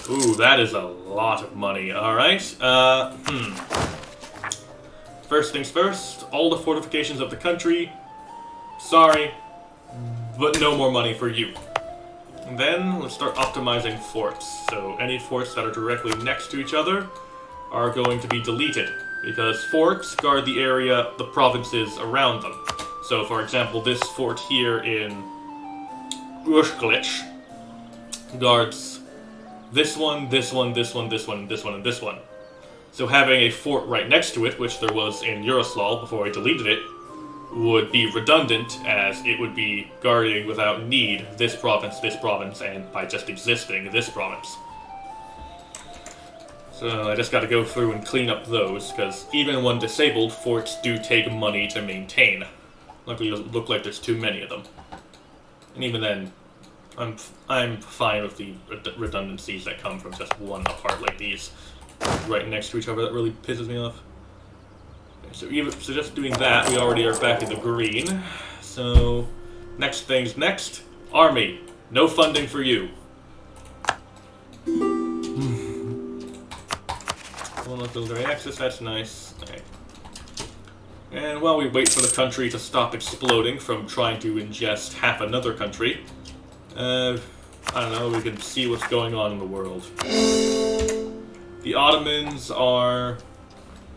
Ooh, that is a lot of money. Alright, First things first, all the fortifications of the country. Sorry, but no more money for you. And then, let's start optimizing forts. So, any forts that are directly next to each other are going to be deleted, because forts guard the area, the provinces around them. So, for example, this fort here in Ushklich guards this one, this one, this one, this one, this one, and this one. So having a fort right next to it, which there was in Yaroslav before I deleted it, would be redundant, as it would be guarding without need this province, and by just existing, this province. So I just gotta go through and clean up those, because even when disabled, forts do take money to maintain. Luckily, it doesn't look like there's too many of them. And even then, I'm fine with the redundancies that come from just one apart like these, right next to each other. That really pisses me off. So just doing that, we already are back in the green. So next things next, army. No funding for you. Military access, that's nice. Okay. And while we wait for the country to stop exploding from trying to ingest half another country, I don't know, we can see what's going on in the world. The Ottomans are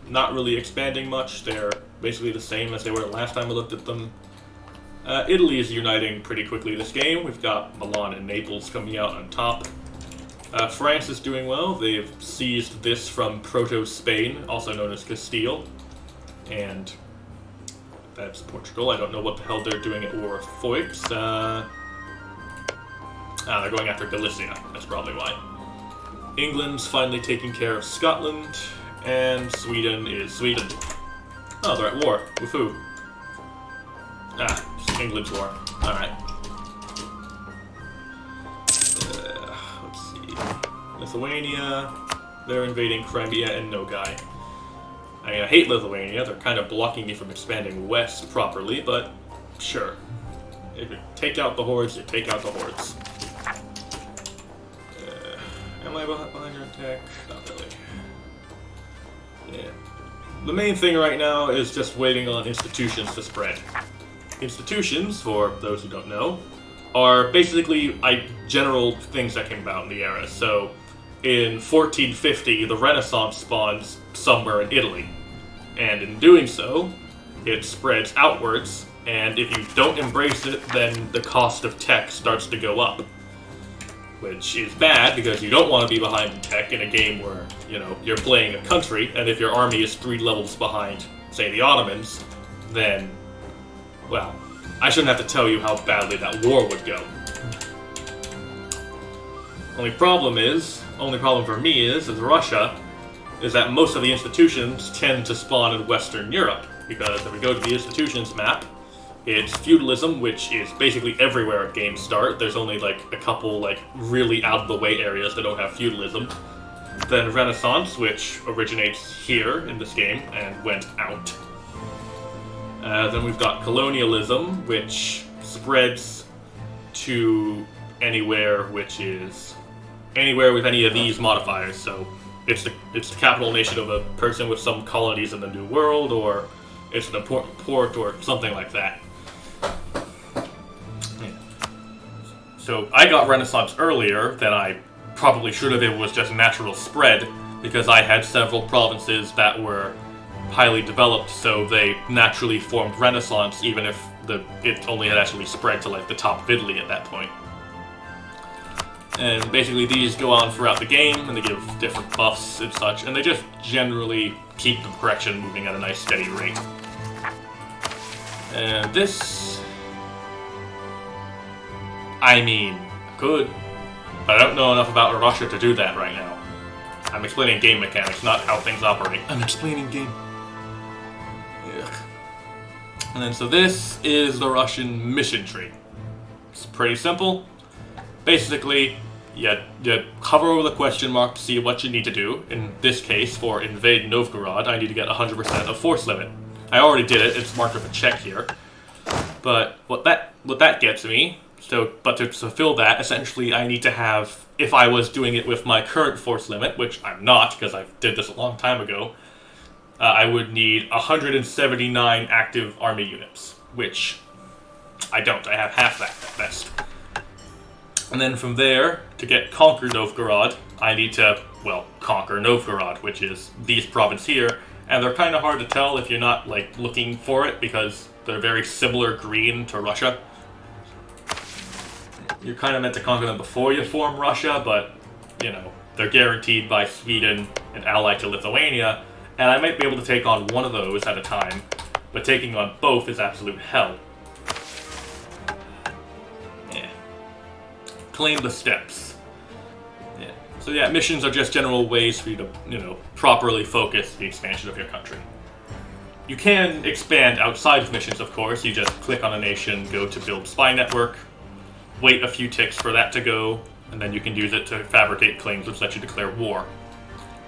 not really expanding much. They're basically the same as they were last time I looked at them. Italy is uniting pretty quickly this game. We've got Milan and Naples coming out on top. France is doing well. They've seized this from Proto-Spain, also known as Castile. And that's Portugal. I don't know what the hell they're doing at War of Foips. They're going after Galicia. That's probably why. England's finally taking care of Scotland, and Sweden is Sweden. Oh, they're at war. With who? It's England's war. Alright. Let's see. Lithuania, they're invading Crimea and Nogai. I hate Lithuania. They're kind of blocking me from expanding west properly, but sure. If you take out the hordes, you take out the hordes. Am I behind your attack? Not really. Yeah. The main thing right now is just waiting on institutions to spread. Institutions, for those who don't know, are basically general things that came about in the era. So, in 1450, the Renaissance spawns somewhere in Italy. And in doing so, it spreads outwards, and if you don't embrace it, then the cost of tech starts to go up. Which is bad, because you don't want to be behind in tech in a game where, you're playing a country, and if your army is 3 levels behind, say, the Ottomans, then, well, I shouldn't have to tell you how badly that war would go. Only problem for me is, as Russia, is that most of the institutions tend to spawn in Western Europe, because if we go to the institutions map, it's feudalism, which is basically everywhere at game start. There's only a couple really out of the way areas that don't have feudalism. Then Renaissance, which originates here in this game and went out. Then we've got colonialism, which spreads to anywhere, which is anywhere with any of these modifiers. So it's the capital nation of a person with some colonies in the New World, or it's an important port or something like that. Yeah. So I got Renaissance earlier than I probably should have. It was just natural spread because I had several provinces that were highly developed, so they naturally formed Renaissance, even if it only had actually spread to like the top of Italy at that point. And basically these go on throughout the game, and they give different buffs and such, and they just generally keep the progression moving at a nice steady rate. And this... I mean, good, but I don't know enough about Russia to do that right now. I'm explaining game mechanics, not how things operate. I'm explaining game. Ugh. And then so this is the Russian mission tree. It's pretty simple. Basically, you hover over the question mark to see what you need to do. In this case, for invade Novgorod, I need to get 100% of force limit. I already did it, it's marked with a check here. But what that gets me, but to fulfill that, essentially I need to have, if I was doing it with my current force limit, which I'm not, because I did this a long time ago, I would need 179 active army units, which I don't. I have half that at best. And then from there, to conquer Novgorod, I need to, well, conquer Novgorod, which is these provinces here, and they're kind of hard to tell if you're not, like, looking for it, because they're very similar green to Russia. You're kind of meant to conquer them before you form Russia, but, you know, they're guaranteed by Sweden and allied to Lithuania, and I might be able to take on one of those at a time, but taking on both is absolute hell. Yeah. Claim the steps. Yeah. So yeah, missions are just general ways for you to, you know, properly focus the expansion of your country. You can expand outside of missions, of course. You just click on a nation, go to build spy network, wait a few ticks for that to go, and then you can use it to fabricate claims which let you declare war.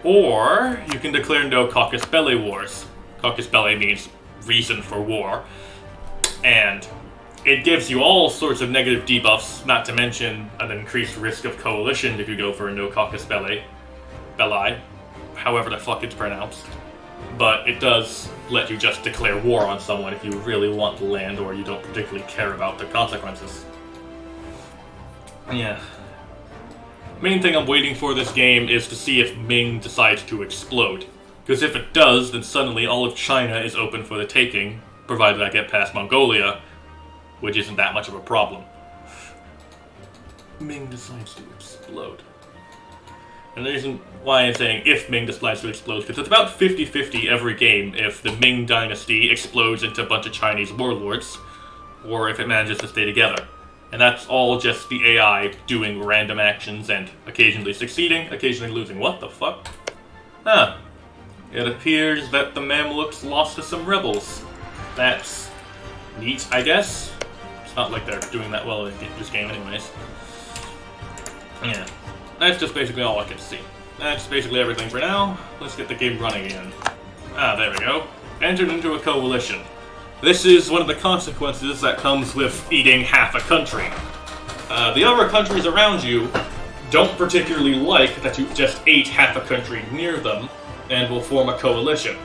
Or you can declare no casus belli wars. Casus belli means reason for war, and it gives you all sorts of negative debuffs, not to mention an increased risk of coalition if you go for a no casus belli, however the fuck it's pronounced. But it does let you just declare war on someone if you really want the land or you don't particularly care about the consequences. Yeah. Main thing I'm waiting for this game is to see if Ming decides to explode. Because if it does, then suddenly all of China is open for the taking, provided I get past Mongolia, which isn't that much of a problem. Ming decides to explode. And the reason why I'm saying if Ming decides to explode, because it's about 50-50 every game if the Ming dynasty explodes into a bunch of Chinese warlords, or if it manages to stay together. And that's all just the AI doing random actions and occasionally succeeding, occasionally losing. What the fuck? Huh. It appears that the Mamluks lost to some rebels. That's neat, I guess. It's not like they're doing that well in this game anyways. Yeah. That's just basically all I can see. That's basically everything for now. Let's get the game running again. Ah, there we go. Entered into a coalition. This is one of the consequences that comes with eating half a country. The other countries around you don't particularly like that you just ate half a country near them and will form a coalition.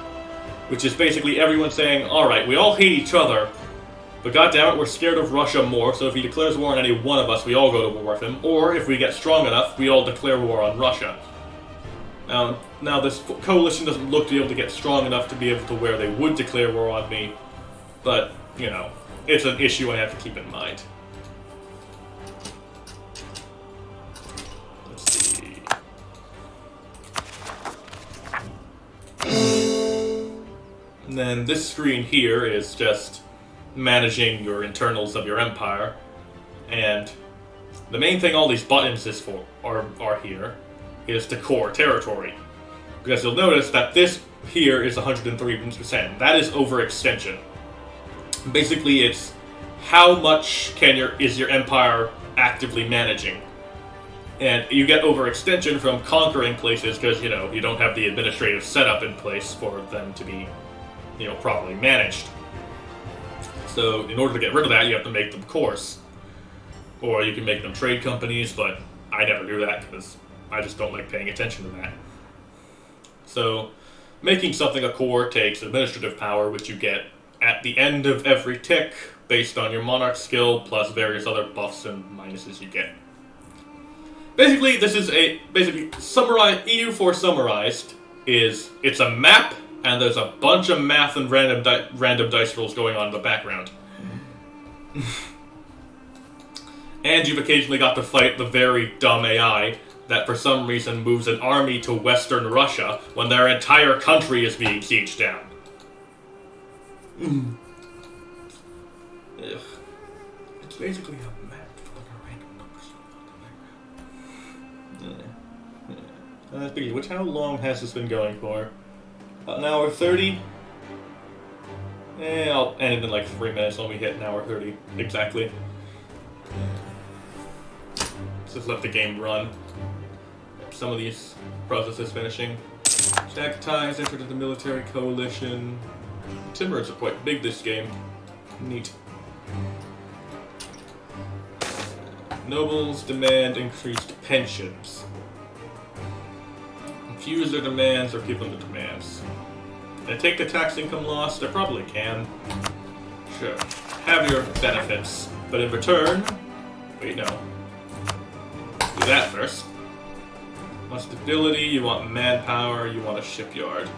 Which is basically everyone saying, alright, we all hate each other, but goddammit, we're scared of Russia more, so if he declares war on any one of us, we all go to war with him. Or, if we get strong enough, we all declare war on Russia. Now this coalition doesn't look to be able to get strong enough to be able to where they would declare war on me. But, you know, it's an issue I have to keep in mind. Let's see. And then this screen here is just managing your internals of your empire. And the main thing all these buttons is for are here is to core territory. Because you'll notice that this here is 103%. That is overextension. Basically, it's how much is your empire actively managing. And you get overextension from conquering places because, you know, you don't have the administrative setup in place for them to be, you know, properly managed. So, in order to get rid of that, you have to make them cores. Or you can make them trade companies, but I never do that because I just don't like paying attention to that. So, Making something a core takes administrative power, which you get at the end of every tick, based on your monarch skill, plus various other buffs and minuses you get. Basically, this is EU4 summarized it's a map, and there's a bunch of math and random dice rolls going on in the background. And you've occasionally got to fight the very dumb AI that for some reason moves an army to Western Russia when their entire country is being sieged down. Ugh. It's basically a map full of random numbers. Speaking of which, how long has this been going for? About an hour 30? I'll end it in like 3 minutes when we hit an hour 30 exactly. Let's just let the game run. Some of these processes finishing. Jack ties entered the military coalition. Timbers are quite big this game. Neat. Nobles demand increased pensions. Confuse their demands or give them the demands. Can I take the tax income loss? I probably can. Sure. Have your benefits. But in return... Wait, no. Do that first. You want stability, you want manpower, you want a shipyard.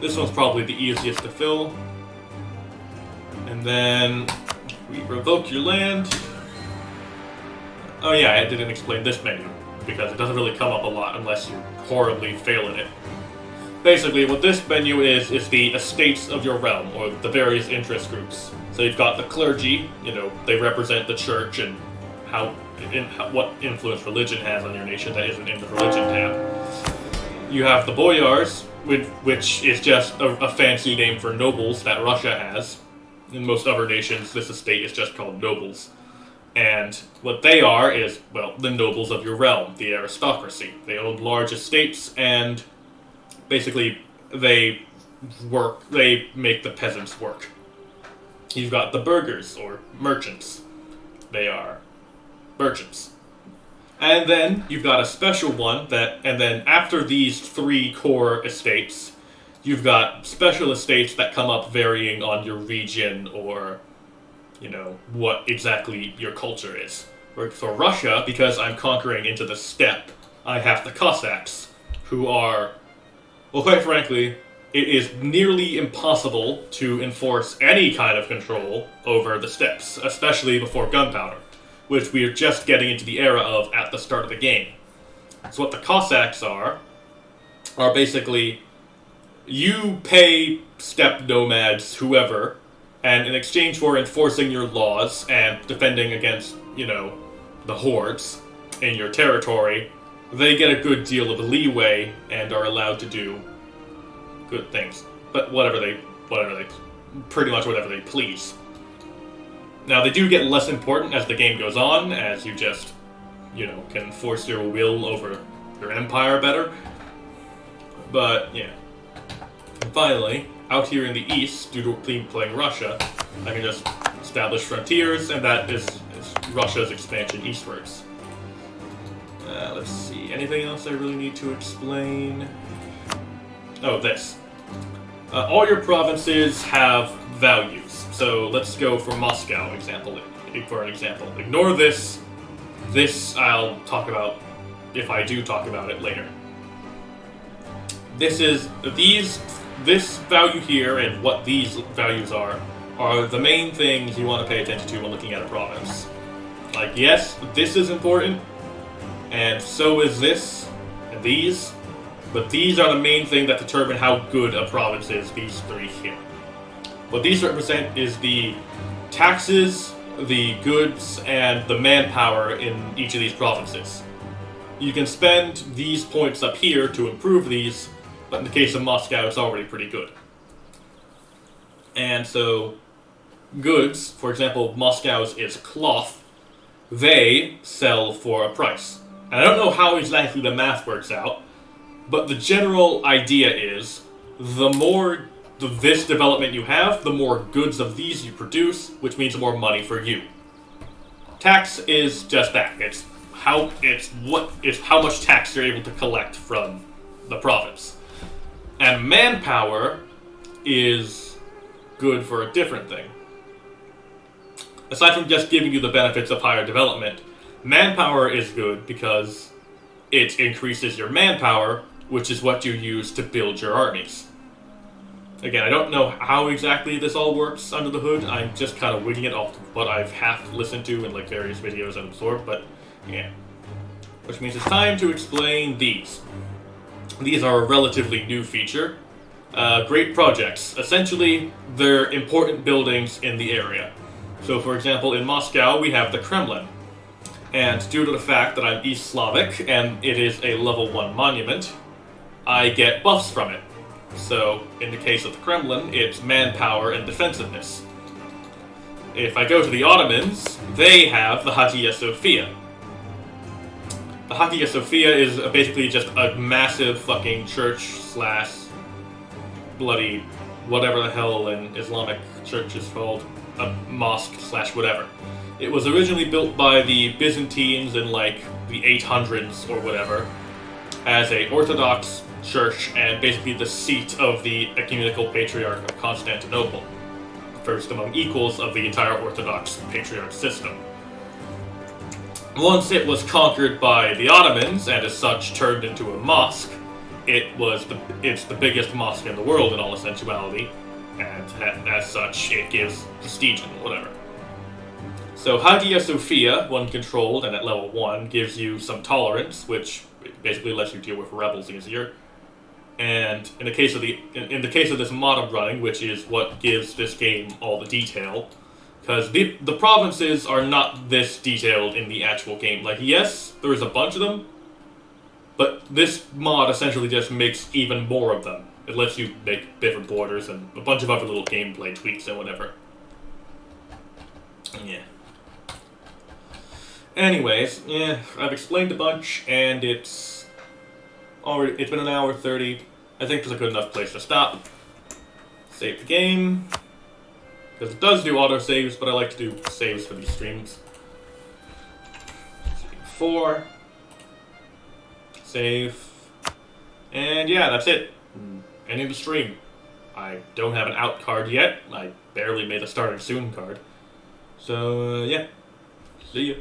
This one's probably the easiest to fill. And then... we revoke your land. Oh yeah, I didn't explain this menu, because it doesn't really come up a lot unless you horribly fail in it. Basically, what this menu is the estates of your realm, or the various interest groups. So you've got the clergy, they represent the church and what influence religion has on your nation that isn't in the religion tab. You have the boyars, which is just a fancy name for nobles that Russia has. In most other nations, this estate is just called nobles. And what they are is, well, the nobles of your realm, the aristocracy. They own large estates, and basically they make the peasants work. You've got the burghers, or merchants. They are merchants. And then you've got a special one and then after these 3 core estates, you've got special estates that come up varying on your region or, what exactly your culture is. For Russia, because I'm conquering into the steppe, I have the Cossacks, who are, well, quite frankly, it is nearly impossible to enforce any kind of control over the steppes, especially before gunpowder, which we are just getting into the era of at the start of the game. So what the Cossacks are basically, you pay steppe nomads, whoever, and in exchange for enforcing your laws and defending against, the hordes in your territory, they get a good deal of leeway and are allowed to do good things. But pretty much whatever they please. Now, they do get less important as the game goes on, as you just, can force your will over your empire better. But, yeah. And finally, out here in the east, due to playing Russia, I can just establish frontiers, and that is Russia's expansion eastwards. Let's see, anything else I really need to explain? Oh, this. All your provinces have values. So let's go for Moscow for an example. Ignore this. This I'll talk about if I do talk about it later. This value here and what these values are the main things you want to pay attention to when looking at a province. Like, yes, this is important, and so is this, and these, but these are the main thing that determine how good a province is, these 3 here. What these represent is the taxes, the goods, and the manpower in each of these provinces. You can spend these points up here to improve these, but in the case of Moscow, it's already pretty good. And so, goods, for example, Moscow's is cloth, they sell for a price. And I don't know how exactly the math works out, but the general idea is, the more this development you have, the more goods of these you produce, which means more money for you. Tax is just that. It's how much tax you're able to collect from the province. And manpower is good for a different thing. Aside from just giving you the benefits of higher development, manpower is good because it increases your manpower, which is what you use to build your armies. Again, I don't know how exactly this all works under the hood. I'm just kind of winging it off what I've half listened to in like various videos and absorbed, but yeah. Which means it's time to explain these. These are a relatively new feature. Great projects. Essentially, they're important buildings in the area. So, for example, in Moscow, we have the Kremlin. And due to the fact that I'm East Slavic, and it is a level 1 monument, I get buffs from it. So, in the case of the Kremlin, it's manpower and defensiveness. If I go to the Ottomans, they have the Hagia Sophia. The Hagia Sophia is basically just a massive fucking church slash bloody whatever the hell an Islamic church is called. A mosque slash whatever. It was originally built by the Byzantines in like the 800s or whatever as a Orthodox church and basically the seat of the Ecumenical Patriarch of Constantinople, first among equals of the entire Orthodox Patriarch system. Once it was conquered by the Ottomans and as such turned into a mosque, it's the biggest mosque in the world in all essentiality, and as such it gives prestige and whatever. So Hagia Sophia, when controlled and at level 1, gives you some tolerance, which basically lets you deal with rebels easier. And in the case of this mod I'm running, which is what gives this game all the detail, because the provinces are not this detailed in the actual game. Like, yes, there's a bunch of them, but this mod essentially just makes even more of them. It lets you make different borders and a bunch of other little gameplay tweaks and whatever. Yeah. Anyways, yeah, I've explained a bunch, and it's been an hour 30. I think there's a good enough place to stop. Save the game, because it does do auto-saves, but I like to do saves for these streams. 4. Save. And yeah, that's it. Ending the stream. I don't have an out card yet. I barely made a starting soon card. So, yeah. See ya.